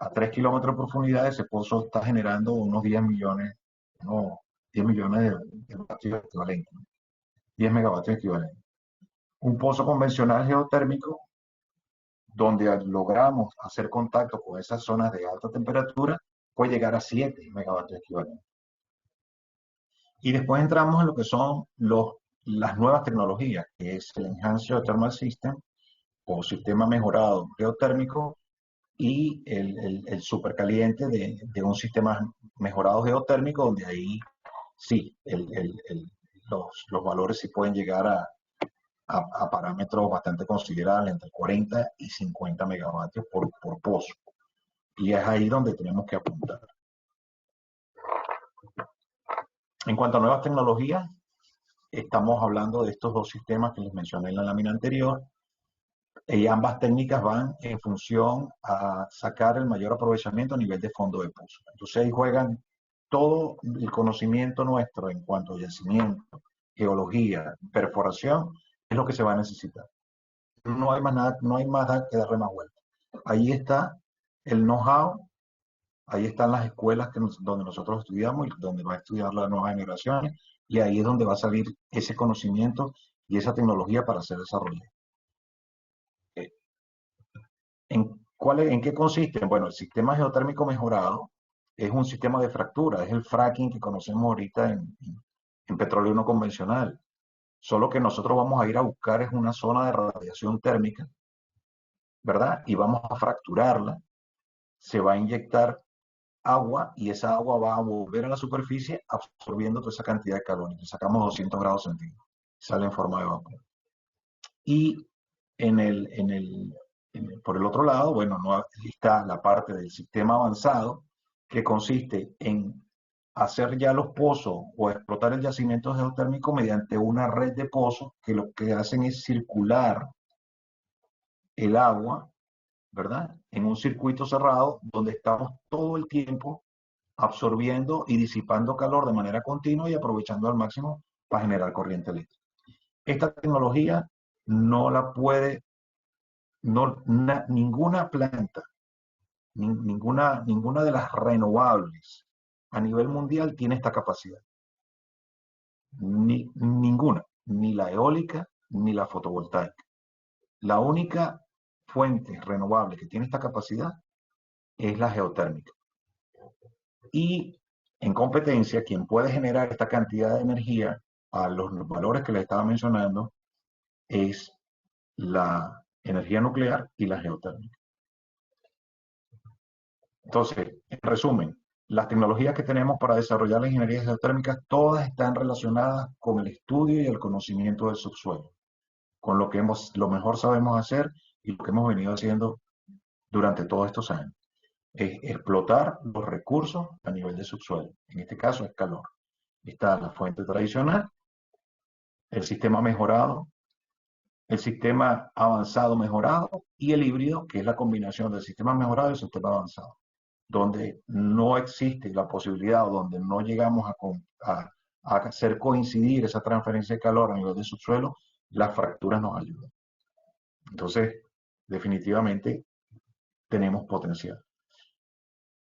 a 3 kilómetros de profundidad, ese pozo está generando unos 10 millones, no, 10 millones de vatios equivalentes, 10 megavatios equivalentes. Un pozo convencional geotérmico, donde logramos hacer contacto con esas zonas de alta temperatura, puede llegar a 7 megavatios equivalentes. Y después entramos en lo que son las nuevas tecnologías, que es el Enhanced Geothermal System, o sistema mejorado geotérmico, y el supercaliente de un sistema mejorado geotérmico, donde ahí sí, los valores sí pueden llegar a parámetros bastante considerables, entre 40 y 50 megavatios por pozo. Y es ahí donde tenemos que apuntar. En cuanto a nuevas tecnologías, estamos hablando de estos dos sistemas que les mencioné en la lámina anterior, y ambas técnicas van en función a sacar el mayor aprovechamiento a nivel de fondo de pozo. Entonces ahí juegan todo el conocimiento nuestro en cuanto a yacimiento, geología, perforación, es lo que se va a necesitar. No hay más nada, no hay más que darle más vuelta. Ahí está el know-how, ahí están las escuelas donde nosotros estudiamos y donde va a estudiar las nuevas generaciones, y ahí es donde va a salir ese conocimiento y esa tecnología para ser desarrollada. ¿En qué consiste? Bueno, el sistema geotérmico mejorado es un sistema de fractura, es el fracking que conocemos ahorita en petróleo no convencional. Solo que nosotros vamos a ir a buscar es una zona de radiación térmica, ¿verdad? Y vamos a fracturarla, se va a inyectar agua y esa agua va a volver a la superficie absorbiendo toda esa cantidad de calor. Y sacamos 200 grados centígrados, sale en forma de vapor. Y por el otro lado, bueno, no está la parte del sistema avanzado que consiste en hacer ya los pozos o explotar el yacimiento geotérmico mediante una red de pozos que lo que hacen es circular el agua, ¿verdad? En un circuito cerrado donde estamos todo el tiempo absorbiendo y disipando calor de manera continua y aprovechando al máximo para generar corriente eléctrica. Esta tecnología no la puede, ninguna planta, ninguna de las renovables a nivel mundial tiene esta capacidad. Ninguna, ni la eólica ni la fotovoltaica. La única fuente renovable que tiene esta capacidad es la geotérmica. Y en competencia, quien puede generar esta cantidad de energía a los valores que les estaba mencionando es la energía nuclear y la geotérmica. Entonces, en resumen, las tecnologías que tenemos para desarrollar la ingeniería geotérmica todas están relacionadas con el estudio y el conocimiento del subsuelo, con lo que lo mejor sabemos hacer y lo que hemos venido haciendo durante todos estos años. Es explotar los recursos a nivel de subsuelo. En este caso es calor. Está la fuente tradicional, el sistema mejorado, el sistema avanzado mejorado y el híbrido, que es la combinación del sistema mejorado y el sistema avanzado, donde no existe la posibilidad o donde no llegamos a hacer coincidir esa transferencia de calor a nivel de subsuelo, las fracturas nos ayudan. Entonces, definitivamente tenemos potencial.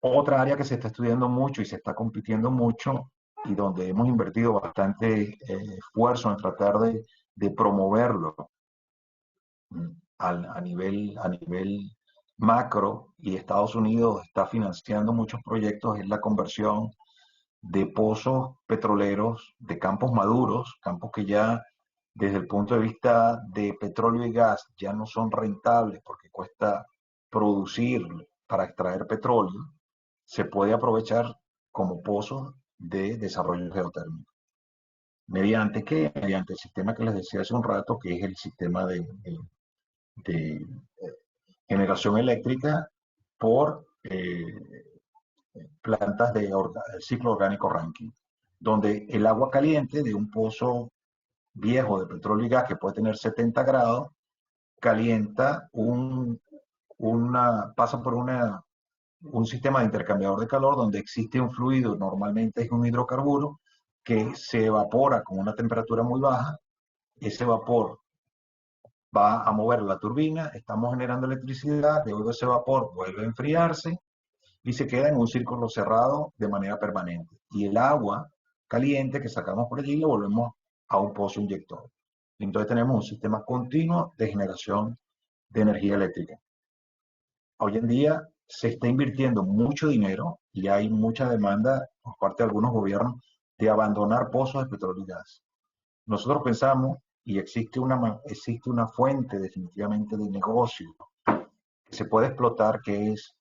Otra área que se está estudiando mucho y se está compitiendo mucho y donde hemos invertido bastante esfuerzo en tratar de promoverlo a nivel macro, y Estados Unidos está financiando muchos proyectos, es la conversión de pozos petroleros, de campos maduros, campos que ya desde el punto de vista de petróleo y gas ya no son rentables porque cuesta producir para extraer petróleo, se puede aprovechar como pozos de desarrollo geotérmico. ¿Mediante qué? Mediante el sistema que les decía hace un rato, que es el sistema de generación eléctrica por plantas de ciclo orgánico Rankine, donde el agua caliente de un pozo viejo de petróleo y gas que puede tener 70 grados, calienta pasa por un sistema de intercambiador de calor donde existe un fluido, normalmente es un hidrocarburo, que se evapora con una temperatura muy baja. Ese vapor va a mover la turbina, estamos generando electricidad, luego ese vapor vuelve a enfriarse y se queda en un círculo cerrado de manera permanente. Y el agua caliente que sacamos por allí lo volvemos a un pozo inyector. Entonces tenemos un sistema continuo de generación de energía eléctrica. Hoy en día se está invirtiendo mucho dinero y hay mucha demanda por parte de algunos gobiernos de abandonar pozos de petróleo y gas. Nosotros pensamos, y existe una fuente definitivamente de negocio que se puede explotar, que es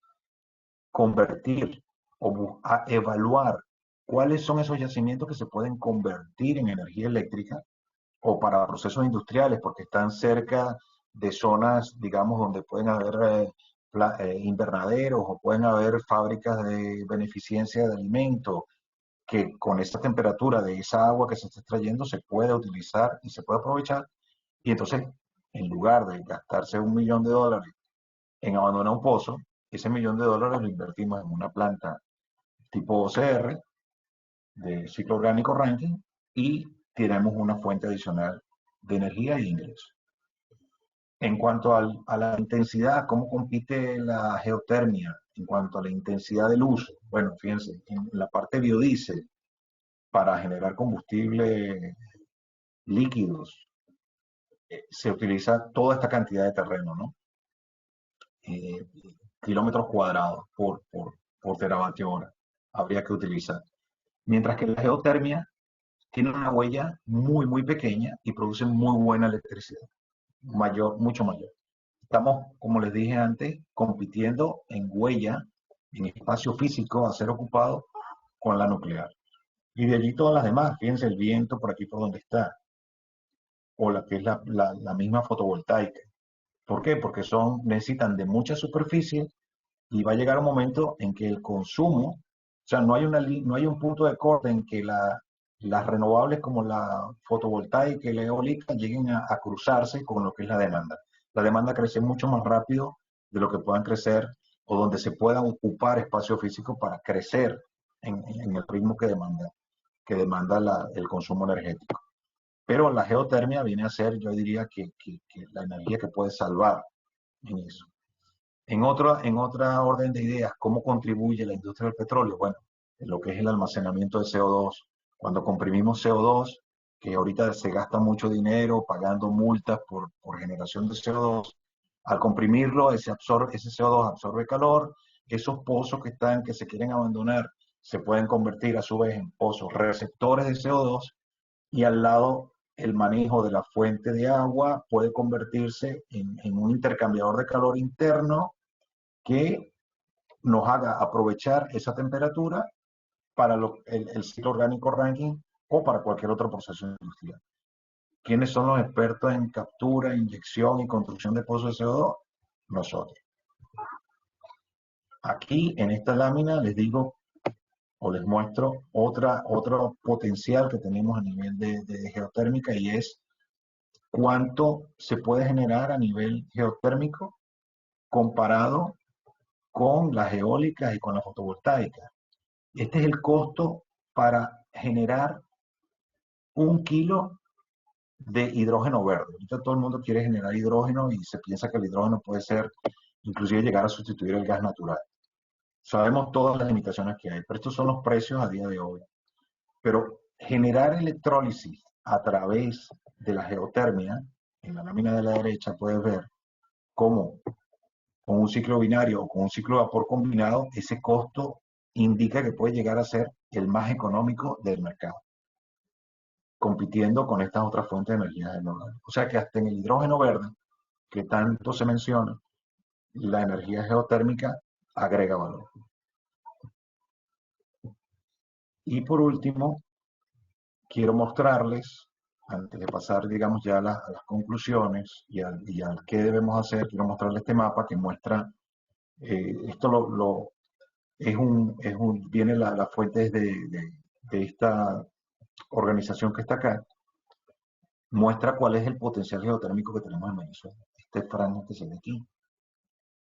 convertir o a evaluar cuáles son esos yacimientos que se pueden convertir en energía eléctrica o para procesos industriales, porque están cerca de zonas, digamos, donde pueden haber invernaderos o pueden haber fábricas de beneficencia de alimentos, que con esa temperatura de esa agua que se está extrayendo se puede utilizar y se puede aprovechar. Y entonces, en lugar de gastarse $1.000.000 en abandonar un pozo, ese $1.000.000 lo invertimos en una planta tipo OCR de ciclo orgánico Rankine y tenemos una fuente adicional de energía y ingresos. En cuanto a la intensidad, ¿cómo compite la geotermia? En cuanto a la intensidad del uso, bueno, fíjense, en la parte biodiesel, para generar combustible líquidos, se utiliza toda esta cantidad de terreno, ¿no? Eh, kilómetros cuadrados por teravatio hora habría que utilizar. Mientras que la geotermia tiene una huella muy, muy pequeña y produce muy buena electricidad, mayor, mucho mayor. Estamos, como les dije antes, compitiendo en huella, en espacio físico a ser ocupado con la nuclear. Y de allí todas las demás, fíjense el viento por aquí por donde está, o la que es la misma fotovoltaica. ¿Por qué? Porque necesitan de mucha superficie y va a llegar un momento en que el consumo, o sea, no hay un punto de corte en que las renovables como la fotovoltaica y la eólica lleguen a cruzarse con lo que es la demanda. La demanda crece mucho más rápido de lo que puedan crecer o donde se puedan ocupar espacio físico para crecer en el ritmo que demanda el consumo energético. Pero la geotermia viene a ser, yo diría, que la energía que puede salvar en eso. En otra orden de ideas, ¿cómo contribuye la industria del petróleo? Bueno, en lo que es el almacenamiento de CO2. Cuando comprimimos CO2, que ahorita se gasta mucho dinero pagando multas por generación de CO2, al comprimirlo, ese CO2 absorbe calor, esos pozos que se quieren abandonar se pueden convertir a su vez en pozos receptores de CO2 y al lado el manejo de la fuente de agua puede convertirse en un intercambiador de calor interno que nos haga aprovechar esa temperatura para el ciclo orgánico Rankine o para cualquier otro proceso industrial. ¿Quiénes son los expertos en captura, inyección y construcción de pozos de CO2? Nosotros. Aquí en esta lámina les digo o les muestro otro potencial que tenemos a nivel de geotérmica, y es cuánto se puede generar a nivel geotérmico comparado con las eólicas y con la fotovoltaica. Este es el costo para generar 1 kilo de hidrógeno verde. Ahorita todo el mundo quiere generar hidrógeno y se piensa que el hidrógeno puede ser, inclusive llegar a sustituir el gas natural. Sabemos todas las limitaciones que hay, pero estos son los precios a día de hoy. Pero generar electrólisis a través de la geotermia, en la lámina de la derecha puedes ver cómo con un ciclo binario o con un ciclo de vapor combinado, ese costo indica que puede llegar a ser el más económico del mercado, compitiendo con estas otras fuentes de energía renovables. O sea que hasta en el hidrógeno verde, que tanto se menciona, la energía geotérmica agrega valor. Y por último, quiero mostrarles, antes de pasar, digamos, ya a las conclusiones y al qué debemos hacer, quiero mostrarles este mapa que muestra, esto viene la fuente de esta organización que está acá, muestra cuál es el potencial geotérmico que tenemos en Venezuela. Este franja que se ve aquí,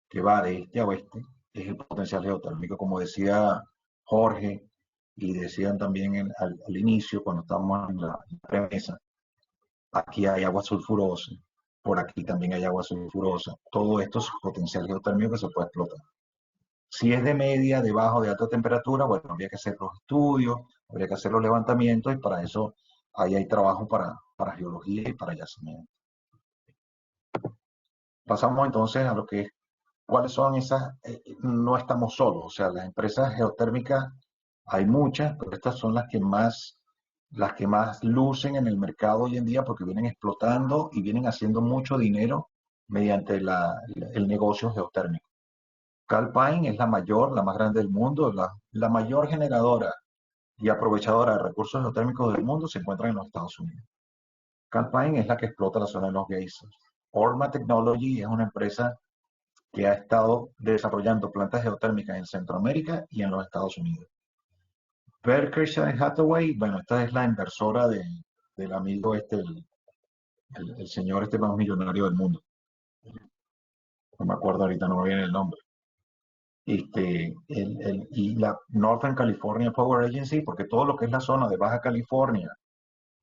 que va de este a oeste, es el potencial geotérmico, como decía Jorge, y decían también al inicio, cuando estábamos en la premisa, aquí hay agua sulfurosa, por aquí también hay agua sulfurosa. Todo esto es potencial geotérmico que se puede explotar. Si es de media, de bajo, de alta temperatura, bueno, habría que hacer los estudios, habría que hacer los levantamientos y para eso ahí hay trabajo para geología y para yacimiento. Pasamos entonces a lo que es, ¿cuáles son esas? No estamos solos, o sea, las empresas geotérmicas hay muchas, pero estas son las que más lucen en el mercado hoy en día porque vienen explotando y vienen haciendo mucho dinero mediante el negocio geotérmico. Calpine es la mayor, la más grande del mundo, la mayor generadora y aprovechadora de recursos geotérmicos del mundo se encuentra en los Estados Unidos. Calpine es la que explota la zona de los geysers. Orma Technology es una empresa que ha estado desarrollando plantas geotérmicas en Centroamérica y en los Estados Unidos. Berkshire Hathaway, bueno, esta es la inversora del amigo este, el señor este más millonario del mundo. No me acuerdo ahorita, no me viene el nombre. Y la Northern California Power Agency, porque todo lo que es la zona de Baja California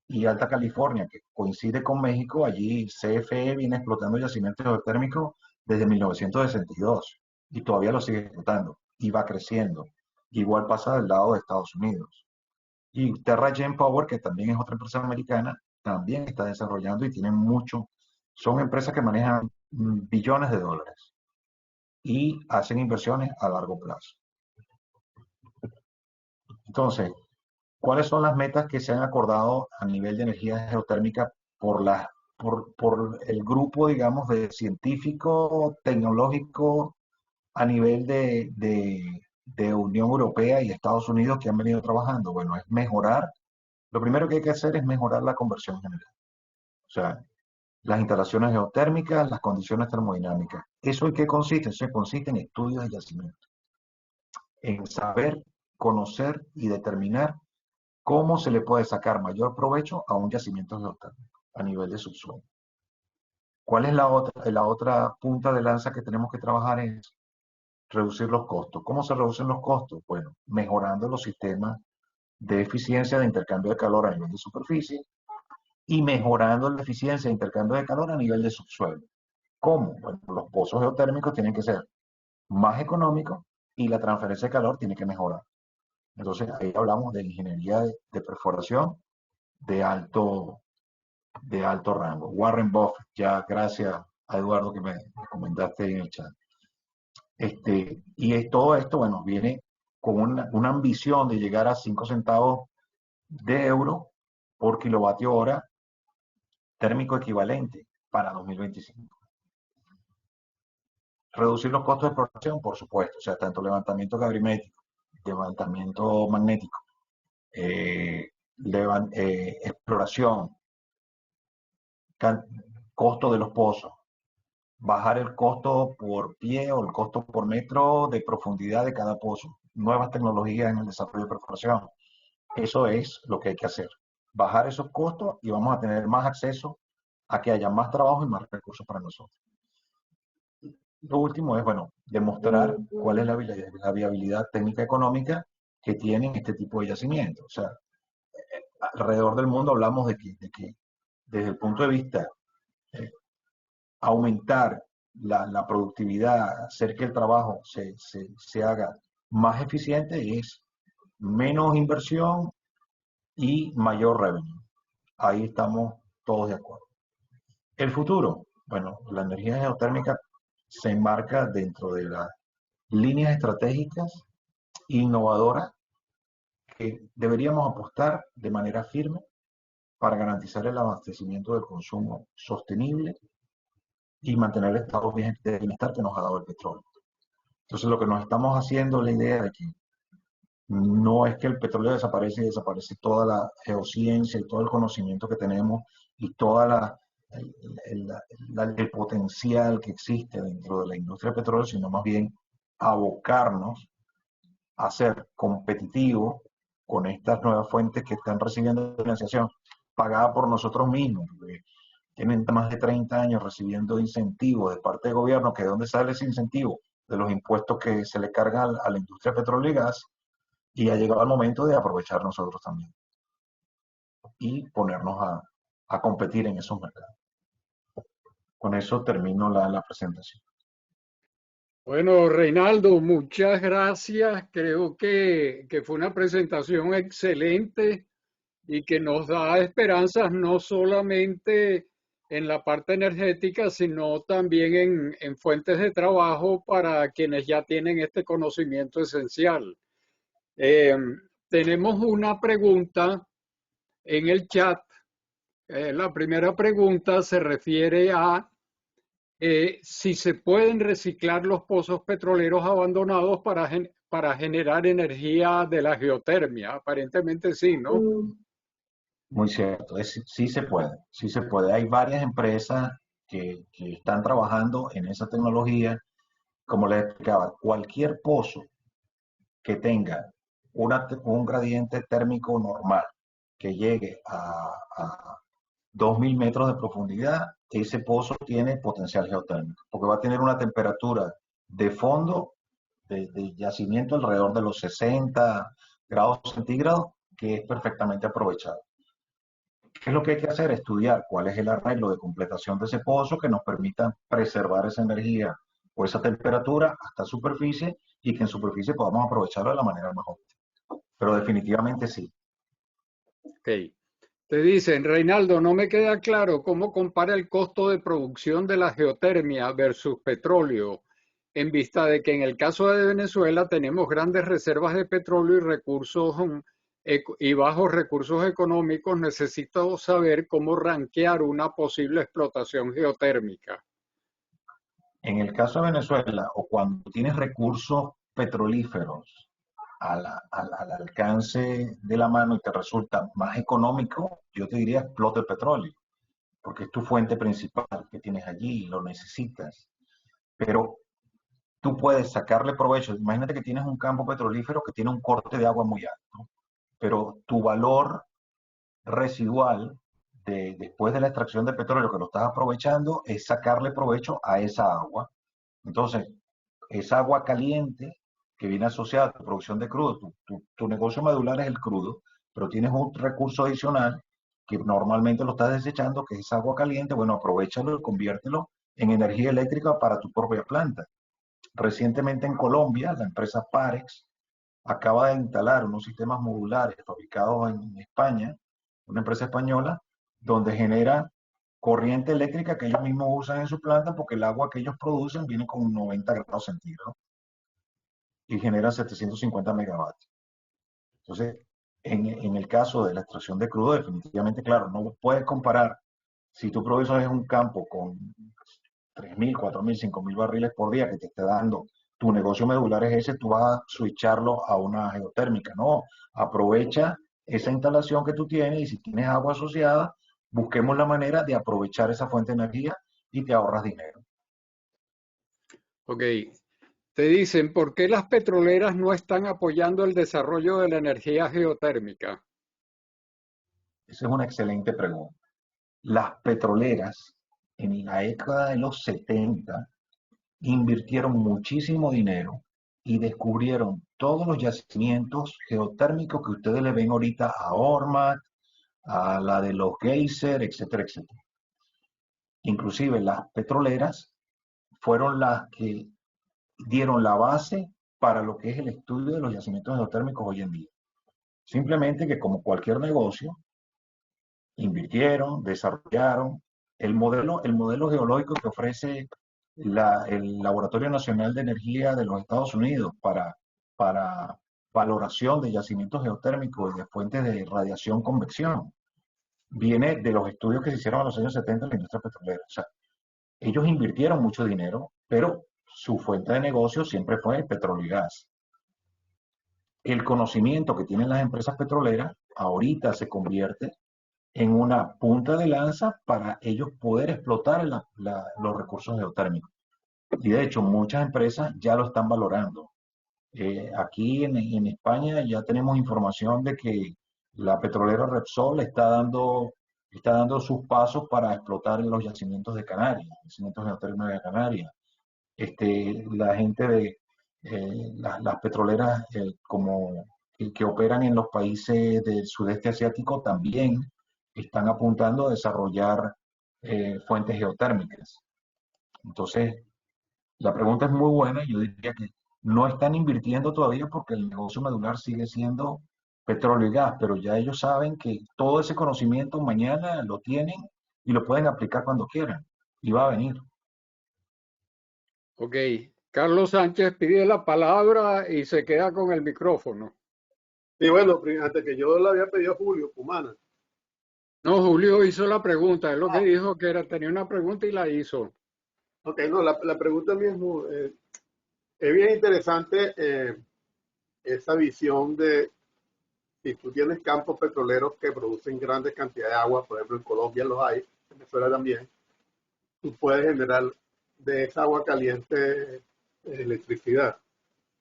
y Alta California, que coincide con México, allí CFE viene explotando yacimientos geotérmicos desde 1962 y todavía lo sigue explotando y va creciendo. Igual pasa del lado de Estados Unidos. Y TerraGen Power, que también es otra empresa americana, también está desarrollando y tienen mucho, son empresas que manejan billones de dólares y hacen inversiones a largo plazo. Entonces, ¿cuáles son las metas que se han acordado a nivel de energía geotérmica por el grupo, digamos, de científico, tecnológico a nivel de Unión Europea y Estados Unidos que han venido trabajando? Bueno, es mejorar, lo primero que hay que hacer es mejorar la conversión general. O sea, las instalaciones geotérmicas, las condiciones termodinámicas. ¿Eso en qué consiste? Eso consiste en estudios de yacimiento, en saber, conocer y determinar cómo se le puede sacar mayor provecho a un yacimiento geotérmico a nivel de subsuelo. ¿Cuál es la otra punta de lanza que tenemos que trabajar? Es reducir los costos. ¿Cómo se reducen los costos? Bueno, mejorando los sistemas de eficiencia de intercambio de calor a nivel de superficie y mejorando la eficiencia de intercambio de calor a nivel de subsuelo. ¿Cómo? Bueno, los pozos geotérmicos tienen que ser más económicos y la transferencia de calor tiene que mejorar. Entonces, ahí hablamos de ingeniería de perforación de alto rango. Warren Buffett, ya gracias a Eduardo que me comentaste en el chat. Todo esto, bueno, viene con una ambición de llegar a 5 centavos de euro por kilovatio hora térmico equivalente para 2025. Reducir los costos de exploración, por supuesto, o sea, tanto levantamiento gabrimétrico, levantamiento magnético, exploración, costo de los pozos, bajar el costo por pie o el costo por metro de profundidad de cada pozo, nuevas tecnologías en el desarrollo de perforación. Eso es lo que hay que hacer. Bajar esos costos y vamos a tener más acceso a que haya más trabajo y más recursos para nosotros. Lo último es, bueno, demostrar cuál es la viabilidad técnica económica que tienen este tipo de yacimientos. O sea, alrededor del mundo hablamos de que desde el punto de vista aumentar la productividad, hacer que el trabajo se haga más eficiente es menos inversión y mayor revenue. Ahí estamos todos de acuerdo. El futuro, bueno, la energía geotérmica se enmarca dentro de las líneas estratégicas innovadoras que deberíamos apostar de manera firme para garantizar el abastecimiento del consumo sostenible y mantener el estado de bienestar que nos ha dado el petróleo. Entonces, lo que nos estamos haciendo es la idea de que no es que el petróleo desaparece y desaparece toda la geociencia y todo el conocimiento que tenemos y toda el potencial que existe dentro de la industria del petróleo, sino más bien abocarnos a ser competitivos con estas nuevas fuentes que están recibiendo financiación pagada por nosotros mismos, porque tienen más de 30 años recibiendo incentivos de parte del gobierno, que de dónde sale ese incentivo, de los impuestos que se le cargan a la industria petrolera y gas, y ha llegado el momento de aprovechar nosotros también y ponernos a competir en esos mercados. Con eso termino la presentación. Bueno, Reinaldo, muchas gracias. Creo que fue una presentación excelente y que nos da esperanzas no solamente en la parte energética, sino también en fuentes de trabajo para quienes ya tienen este conocimiento esencial. Eh, Tenemos una pregunta en el chat. La primera pregunta se refiere a si se pueden reciclar los pozos petroleros abandonados para generar energía de la geotermia. Aparentemente sí, ¿no? Muy cierto, sí se puede, sí se puede. Hay varias empresas que están trabajando en esa tecnología. Como les explicaba, cualquier pozo que tenga un gradiente térmico normal que llegue a 2000 metros de profundidad, ese pozo tiene potencial geotérmico, porque va a tener una temperatura de fondo de yacimiento alrededor de los 60 grados centígrados, que es perfectamente aprovechado. ¿Qué es lo que hay que hacer? Estudiar cuál es el arreglo de completación de ese pozo que nos permita preservar esa energía o esa temperatura hasta superficie y que en superficie podamos aprovecharlo de la manera mejor. Pero definitivamente sí. Ok. Te dicen, Reinaldo, no me queda claro cómo compara el costo de producción de la geotermia versus petróleo, en vista de que en el caso de Venezuela tenemos grandes reservas de petróleo y recursos y bajos recursos económicos. Necesito saber cómo rankear una posible explotación geotérmica. En el caso de Venezuela, o cuando tienes recursos petrolíferos al alcance de la mano y te resulta más económico, yo te diría explota el petróleo, porque es tu fuente principal que tienes allí y lo necesitas. Pero tú puedes sacarle provecho. Imagínate que tienes un campo petrolífero que tiene un corte de agua muy alto, pero tu valor residual después de la extracción de petróleo que lo estás aprovechando es sacarle provecho a esa agua. Entonces, esa agua caliente que viene asociada a tu producción de crudo, tu negocio medular es el crudo, pero tienes un recurso adicional que normalmente lo estás desechando, que es agua caliente. Bueno, aprovéchalo y conviértelo en energía eléctrica para tu propia planta. Recientemente en Colombia, la empresa Parex acaba de instalar unos sistemas modulares fabricados en España, una empresa española, donde genera corriente eléctrica que ellos mismos usan en su planta, porque el agua que ellos producen viene con 90 grados centígrados y genera 750 megavatios. Entonces, en el caso de la extracción de crudo, definitivamente, claro, no puedes comparar si tu producto es un campo con 3.000, 4.000, 5.000 barriles por día que te esté dando, tu negocio medular es ese, tú vas a switcharlo a una geotérmica. No, aprovecha esa instalación que tú tienes y si tienes agua asociada, busquemos la manera de aprovechar esa fuente de energía y te ahorras dinero. Ok. Te dicen, ¿por qué las petroleras no están apoyando el desarrollo de la energía geotérmica? Esa es una excelente pregunta. Las petroleras en la década de los 70 invirtieron muchísimo dinero y descubrieron todos los yacimientos geotérmicos que ustedes le ven ahorita a Ormat, a la de los geysers, etcétera, etcétera. Inclusive las petroleras fueron las que dieron la base para lo que es el estudio de los yacimientos geotérmicos hoy en día. Simplemente que como cualquier negocio, invirtieron, desarrollaron el modelo geológico que ofrece el Laboratorio Nacional de Energía de los Estados Unidos para valoración de yacimientos geotérmicos y de fuentes de radiación-convección. Viene de los estudios que se hicieron en los años 70 en la industria petrolera. O sea, ellos invirtieron mucho dinero, pero su fuente de negocio siempre fue el petróleo y gas. El conocimiento que tienen las empresas petroleras ahorita se convierte en una punta de lanza para ellos poder explotar los recursos geotérmicos. Y de hecho, muchas empresas ya lo están valorando. Aquí en España ya tenemos información de que la petrolera Repsol está dando sus pasos para explotar los yacimientos de Canarias, yacimientos geotérmicos de Canarias. La gente de las petroleras que operan en los países del sudeste asiático también están apuntando a desarrollar fuentes geotérmicas. Entonces, la pregunta es muy buena y yo diría que no están invirtiendo todavía porque el negocio medular sigue siendo petróleo y gas, pero ya ellos saben que todo ese conocimiento mañana lo tienen y lo pueden aplicar cuando quieran y va a venir. Ok, Carlos Sánchez pide la palabra y se queda con el micrófono. Sí, bueno, antes que yo le había pedido a Julio Cumana. No, Julio hizo la pregunta, es lo que dijo que tenía una pregunta y la hizo. Ok, no, la pregunta mía es bien interesante esa visión de si tú tienes campos petroleros que producen grandes cantidades de agua, por ejemplo en Colombia los hay, en Venezuela también, tú puedes generar de esa agua caliente electricidad.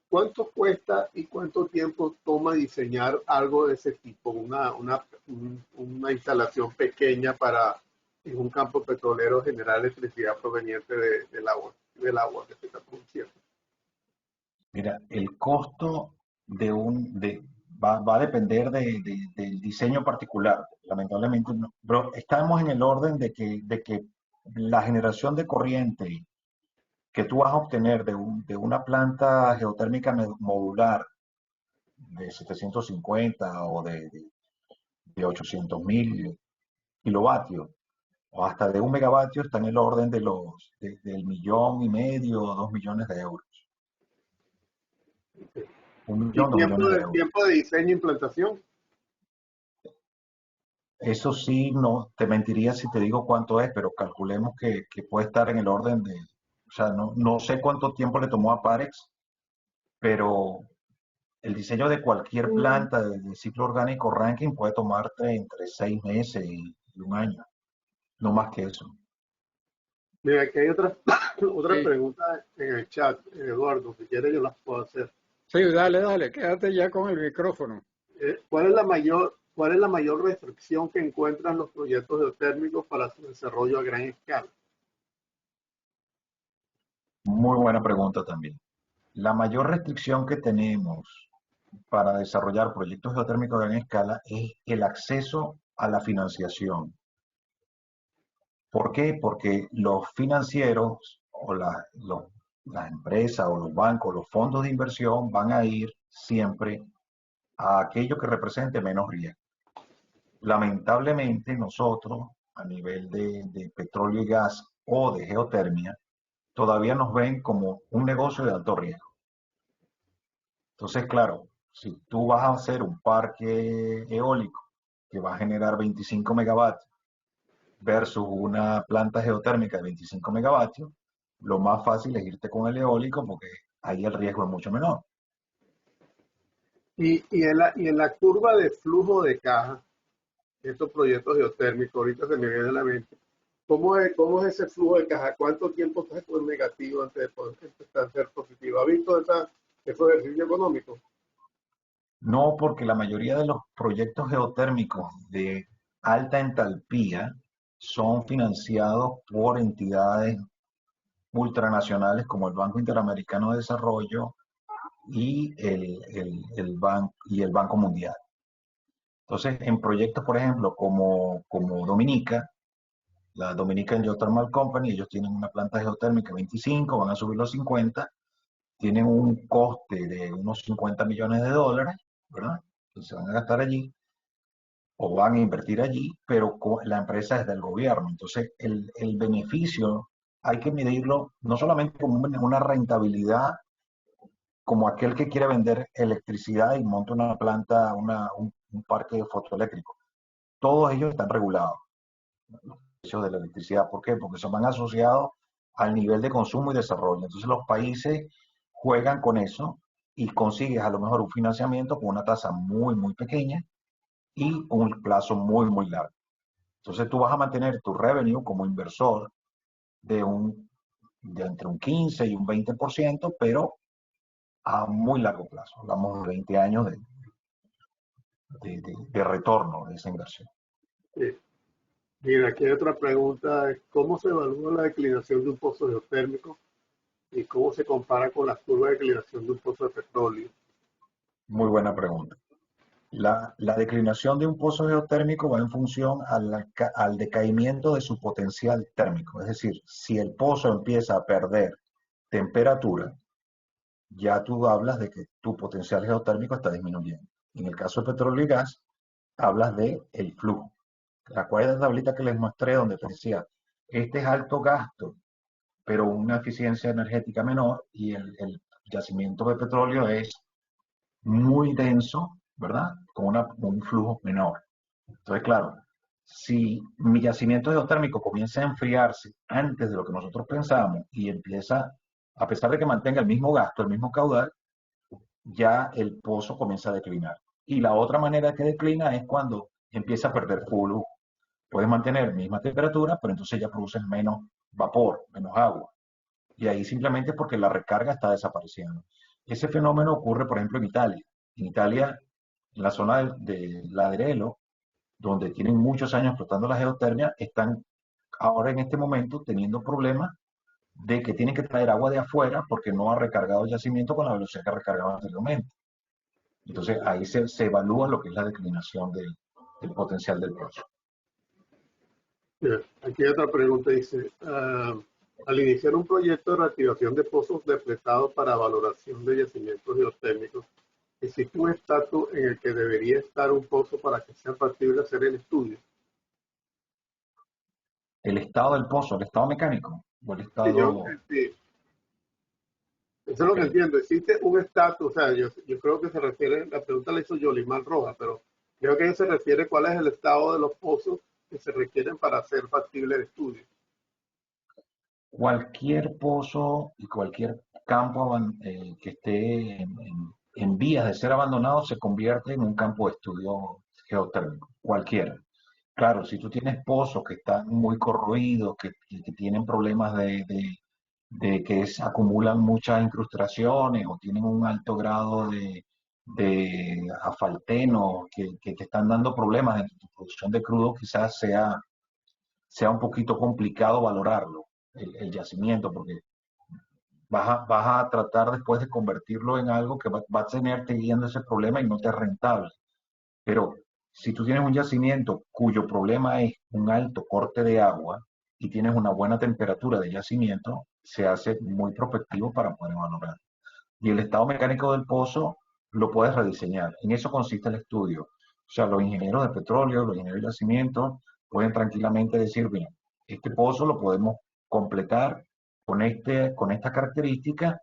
¿Cuánto cuesta y cuánto tiempo toma diseñar algo de ese tipo? Una instalación pequeña para en un campo petrolero generar electricidad proveniente del agua que se está produciendo. Mira, el costo va a depender del diseño particular. Lamentablemente, no. Pero estamos en el orden de que la generación de corriente que tú vas a obtener de una planta geotérmica modular de 750 o de 800.000 kilovatios o hasta de 1 megavatio está en el orden del 1,500,000 o 2 millones de euros. ¿Y tiempo de diseño e implantación? Eso sí, no te mentiría si te digo cuánto es, pero calculemos que puede estar en el orden o sea, no sé cuánto tiempo le tomó a Parex, pero el diseño de cualquier planta de ciclo orgánico ranking puede tomarte entre 6 meses y 1 año, no más que eso. Mira, aquí hay otra pregunta en el chat, Eduardo, si quieres yo las puedo hacer. Sí, dale, quédate ya con el micrófono. ¿Cuál es la mayor restricción que encuentran los proyectos geotérmicos para su desarrollo a gran escala? Muy buena pregunta también. La mayor restricción que tenemos para desarrollar proyectos geotérmicos a gran escala es el acceso a la financiación. ¿Por qué? Porque los financieros o las empresas o los bancos, los fondos de inversión van a ir siempre a aquello que represente menos riesgo. Lamentablemente nosotros, a nivel de petróleo y gas o de geotermia, todavía nos ven como un negocio de alto riesgo. Entonces, claro, si tú vas a hacer un parque eólico que va a generar 25 megavatios versus una planta geotérmica de 25 megavatios, lo más fácil es irte con el eólico porque ahí el riesgo es mucho menor. Y en la curva de flujo de caja, estos proyectos geotérmicos, ahorita se me viene a la mente, ¿cómo es ese flujo de caja? ¿Cuánto tiempo estás en negativo antes de poder empezar a ser positivo? ¿Ha visto ese ejercicio económico? No, porque la mayoría de los proyectos geotérmicos de alta entalpía son financiados por entidades ultranacionales como el Banco Interamericano de Desarrollo y el Banco Mundial. Entonces, en proyectos, por ejemplo, como Dominica, la Dominican Geothermal Company, ellos tienen una planta geotérmica 25, van a subir los 50, tienen un coste de unos 50 millones de dólares, ¿verdad? Que se van a gastar allí o van a invertir allí, pero la empresa es del gobierno. Entonces, el beneficio hay que medirlo no solamente como una rentabilidad, como aquel que quiere vender electricidad y monta una planta, un parque fotoeléctrico. Todos ellos están regulados, los precios de la electricidad. ¿Por qué? Porque se van asociados al nivel de consumo y desarrollo. Entonces los países juegan con eso y consigues a lo mejor un financiamiento con una tasa muy, muy pequeña y un plazo muy, muy largo. Entonces tú vas a mantener tu revenue como inversor de entre un 15 y un 20%, pero a muy largo plazo. Hablamos de 20 años de retorno de esa inversión. Sí. Mira, aquí hay otra pregunta. ¿Cómo se evalúa la declinación de un pozo geotérmico y cómo se compara con las curvas de declinación de un pozo de petróleo? Muy buena pregunta. La declinación de un pozo geotérmico va en función al decaimiento de su potencial térmico. Es decir, si el pozo empieza a perder temperatura, ya tú hablas de que tu potencial geotérmico está disminuyendo. En el caso de petróleo y gas, hablas de el flujo. ¿Te acuerdas de la tablita que les mostré donde te decía, este es alto gasto, pero una eficiencia energética menor, y el yacimiento de petróleo es muy denso, ¿verdad? Con un flujo menor. Entonces, claro, si mi yacimiento geotérmico comienza a enfriarse antes de lo que nosotros pensamos y empieza, a pesar de que mantenga el mismo gasto, el mismo caudal, ya el pozo comienza a declinar. Y la otra manera que declina es cuando empieza a perder flujo. Puedes mantener misma temperatura, pero entonces ya produces menos vapor, menos agua. Y ahí simplemente es porque la recarga está desapareciendo. Ese fenómeno ocurre, por ejemplo, en Italia. En Italia, en la zona de Laderelo, donde tienen muchos años explotando la geotermia, están ahora en este momento teniendo problemas de que tienen que traer agua de afuera porque no ha recargado el yacimiento con la velocidad que recargaba anteriormente. Entonces ahí se evalúa lo que es la declinación del potencial del pozo. Mira, aquí hay otra pregunta. Dice, al iniciar un proyecto de reactivación de pozos depletados para valoración de yacimientos geotérmicos, ¿existe un estatus en el que debería estar un pozo para que sea factible hacer el estudio? El estado del pozo, el estado mecánico o el Sí, estado... sí, eso es lo que Okay. entiendo. Existe un estatus, o sea, yo creo que se refiere, la pregunta la hizo Yolimar Roja, pero creo que se refiere cuál es el estado de los pozos que se requieren para hacer factible el estudio. Cualquier pozo y cualquier campo que esté en vías de ser abandonado se convierte en un campo de estudio geotérmico, cualquiera. Claro, si tú tienes pozos que están muy corroídos, que tienen problemas de que acumulan muchas incrustaciones o tienen un alto grado de asfalteno que te están dando problemas en tu producción de crudo, quizás sea un poquito complicado valorarlo, el yacimiento, porque vas a tratar después de convertirlo en algo que va a tener teniendo ese problema y no te es rentable. Pero si tú tienes un yacimiento cuyo problema es un alto corte de agua y tienes una buena temperatura de yacimiento, se hace muy prospectivo para poder valorar. Y el estado mecánico del pozo lo puedes rediseñar. En eso consiste el estudio. O sea, los ingenieros de petróleo, los ingenieros de yacimiento, pueden tranquilamente decir, bien, este pozo lo podemos completar con esta característica,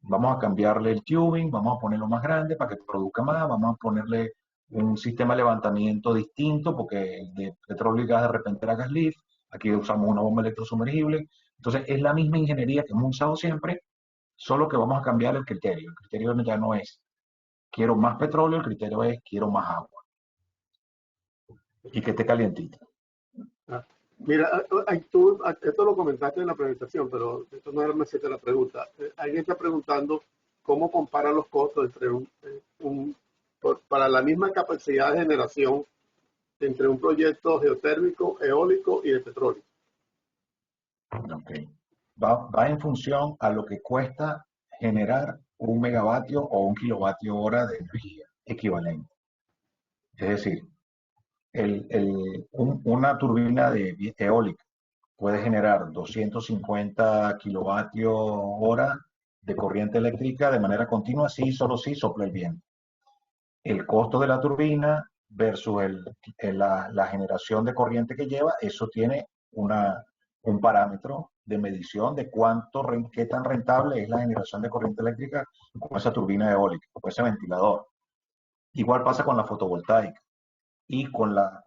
vamos a cambiarle el tubing, vamos a ponerlo más grande para que produzca más, vamos a ponerle un sistema de levantamiento distinto, porque de petróleo y gas de repente era gas lift, aquí usamos una bomba electrosumergible. Entonces, es la misma ingeniería que hemos usado siempre, solo que vamos a cambiar el criterio. El criterio ya no es quiero más petróleo, el criterio es quiero más agua y que esté calientita. Ah, mira, esto lo comentaste en la presentación, pero esto no era una cita de la pregunta. Alguien está preguntando cómo compara los costos entre para la misma capacidad de generación entre un proyecto geotérmico, eólico y de petróleo. Okay. Va en función a lo que cuesta generar un megavatio o un kilovatio hora de energía equivalente. Es decir, una turbina eólica puede generar 250 kilovatios hora de corriente eléctrica de manera continua si solo si sopla el viento. El costo de la turbina versus la generación de corriente que lleva, eso tiene un parámetro de medición de qué tan rentable es la generación de corriente eléctrica con esa turbina eólica, con ese ventilador. Igual pasa con la fotovoltaica y con la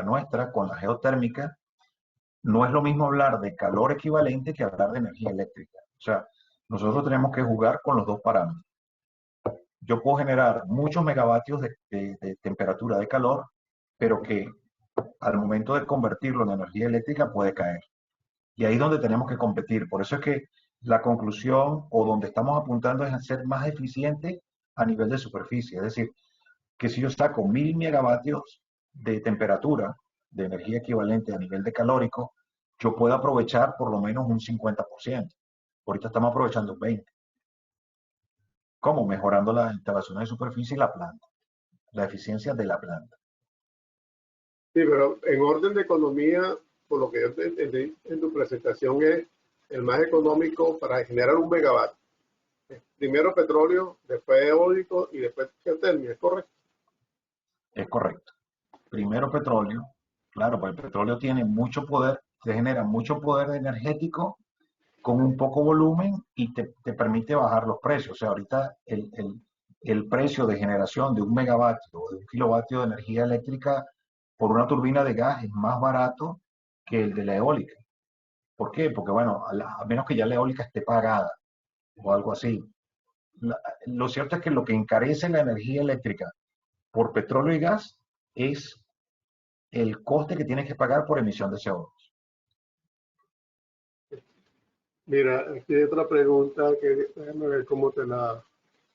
nuestra, con la geotérmica, no es lo mismo hablar de calor equivalente que hablar de energía eléctrica. O sea, nosotros tenemos que jugar con los dos parámetros. Yo puedo generar muchos megavatios de temperatura de calor, pero que al momento de convertirlo en energía eléctrica puede caer. Y ahí es donde tenemos que competir. Por eso es que la conclusión o donde estamos apuntando es a ser más eficiente a nivel de superficie. Es decir, que si yo saco 1000 megavatios de temperatura, de energía equivalente a nivel de calórico, yo puedo aprovechar por lo menos un 50%. Ahorita estamos aprovechando un 20%. ¿Cómo? Mejorando las instalaciones de superficie y la planta, la eficiencia de la planta. Sí, pero en orden de economía, por lo que yo entendí en tu presentación, es el más económico para generar un megavatio. Primero petróleo, después eólico y después geotérmica, ¿es correcto? Es correcto. Primero petróleo. Claro, pues el petróleo tiene mucho poder, te genera mucho poder energético con un poco volumen y te permite bajar los precios. O sea, ahorita el precio de generación de un megavatio o de un kilovatio de energía eléctrica por una turbina de gas es más barato que el de la eólica. ¿Por qué? Porque, bueno, a menos que ya la eólica esté pagada o algo así. Lo cierto es que lo que encarece la energía eléctrica por petróleo y gas es el coste que tienes que pagar por emisión de CO2. Mira, aquí hay otra pregunta que déjame ver cómo te la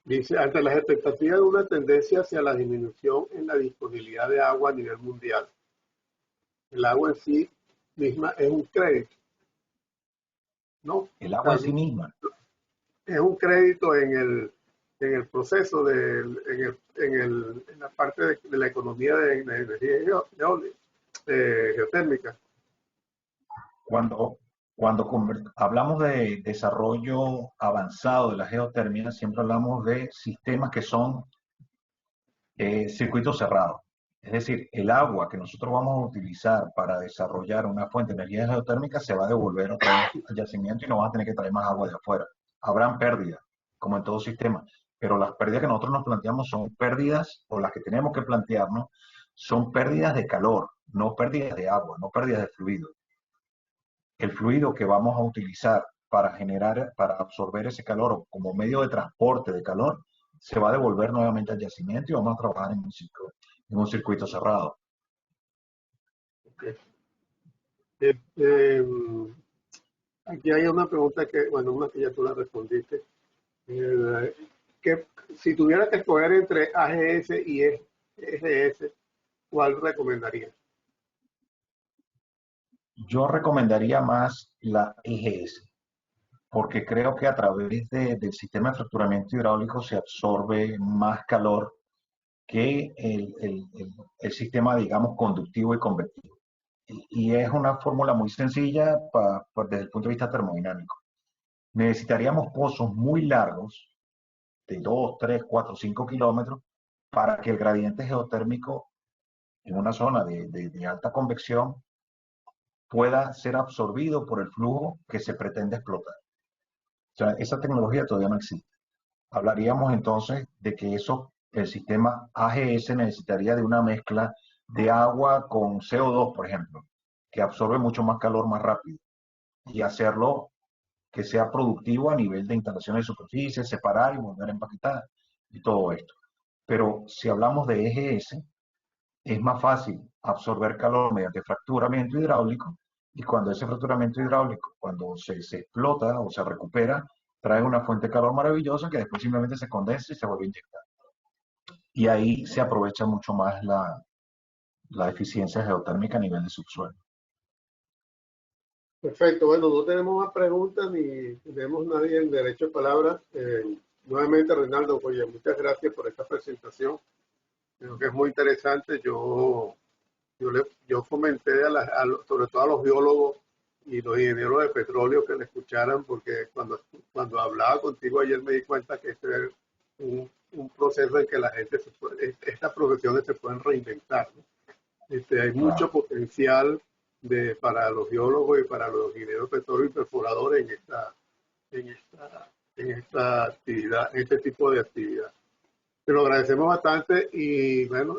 dice. Ante las expectativas de una tendencia hacia la disminución en la disponibilidad de agua a nivel mundial, el agua en sí misma es un crédito, ¿no? El agua en sí misma. Es un crédito en el proceso, en la parte de la economía de energía geotérmica. Cuando hablamos de desarrollo avanzado de la geotermia, siempre hablamos de sistemas que son circuitos cerrados. Es decir, el agua que nosotros vamos a utilizar para desarrollar una fuente de energía geotérmica se va a devolver otra vez al yacimiento y no vas a tener que traer más agua de afuera. Habrán pérdidas, como en todo sistema, pero las pérdidas que nosotros nos planteamos son pérdidas, o las que tenemos que plantearnos, son pérdidas de calor, no pérdidas de agua, no pérdidas de fluido. El fluido que vamos a utilizar para absorber ese calor como medio de transporte de calor, se va a devolver nuevamente al yacimiento y vamos a trabajar en un circuito cerrado. Okay. Aquí hay una pregunta una que ya tú la respondiste. Que si tuviera que escoger entre AGS y EGS, ¿cuál recomendaría? Yo recomendaría más la EGS, porque creo que a través del sistema de fracturamiento hidráulico se absorbe más calor que el sistema, digamos, conductivo y convectivo. Y es una fórmula muy sencilla desde el punto de vista termodinámico. Necesitaríamos pozos muy largos, de 2, 3, 4, 5 kilómetros, para que el gradiente geotérmico en una zona de alta convección pueda ser absorbido por el flujo que se pretende explotar. O sea, esa tecnología todavía no existe. Hablaríamos entonces de que el sistema AGS necesitaría de una mezcla de agua con CO2, por ejemplo, que absorbe mucho más calor más rápido, y hacerlo que sea productivo a nivel de instalaciones de superficie, separar y volver a empaquetar y todo esto. Pero si hablamos de EGS, es más fácil absorber calor mediante fracturamiento hidráulico, y cuando ese fracturamiento hidráulico, cuando se explota o se recupera, trae una fuente de calor maravillosa que después simplemente se condensa y se vuelve a inyectar. Y ahí se aprovecha mucho más la eficiencia geotérmica a nivel de subsuelo. Perfecto, bueno, no tenemos más preguntas ni tenemos nadie en derecho de palabra. Nuevamente, Reinaldo, oye, muchas gracias por esta presentación. Creo que es muy interesante. Yo comenté sobre todo a los biólogos y los ingenieros de petróleo que le escucharan, porque cuando hablaba contigo ayer me di cuenta que este es un proceso en que la gente, estas profesiones se pueden reinventar, ¿no? Hay mucho potencial para los geólogos y para los ingenieros de petróleo y perforadores en esta actividad, en este tipo de actividad. Te lo agradecemos bastante y bueno,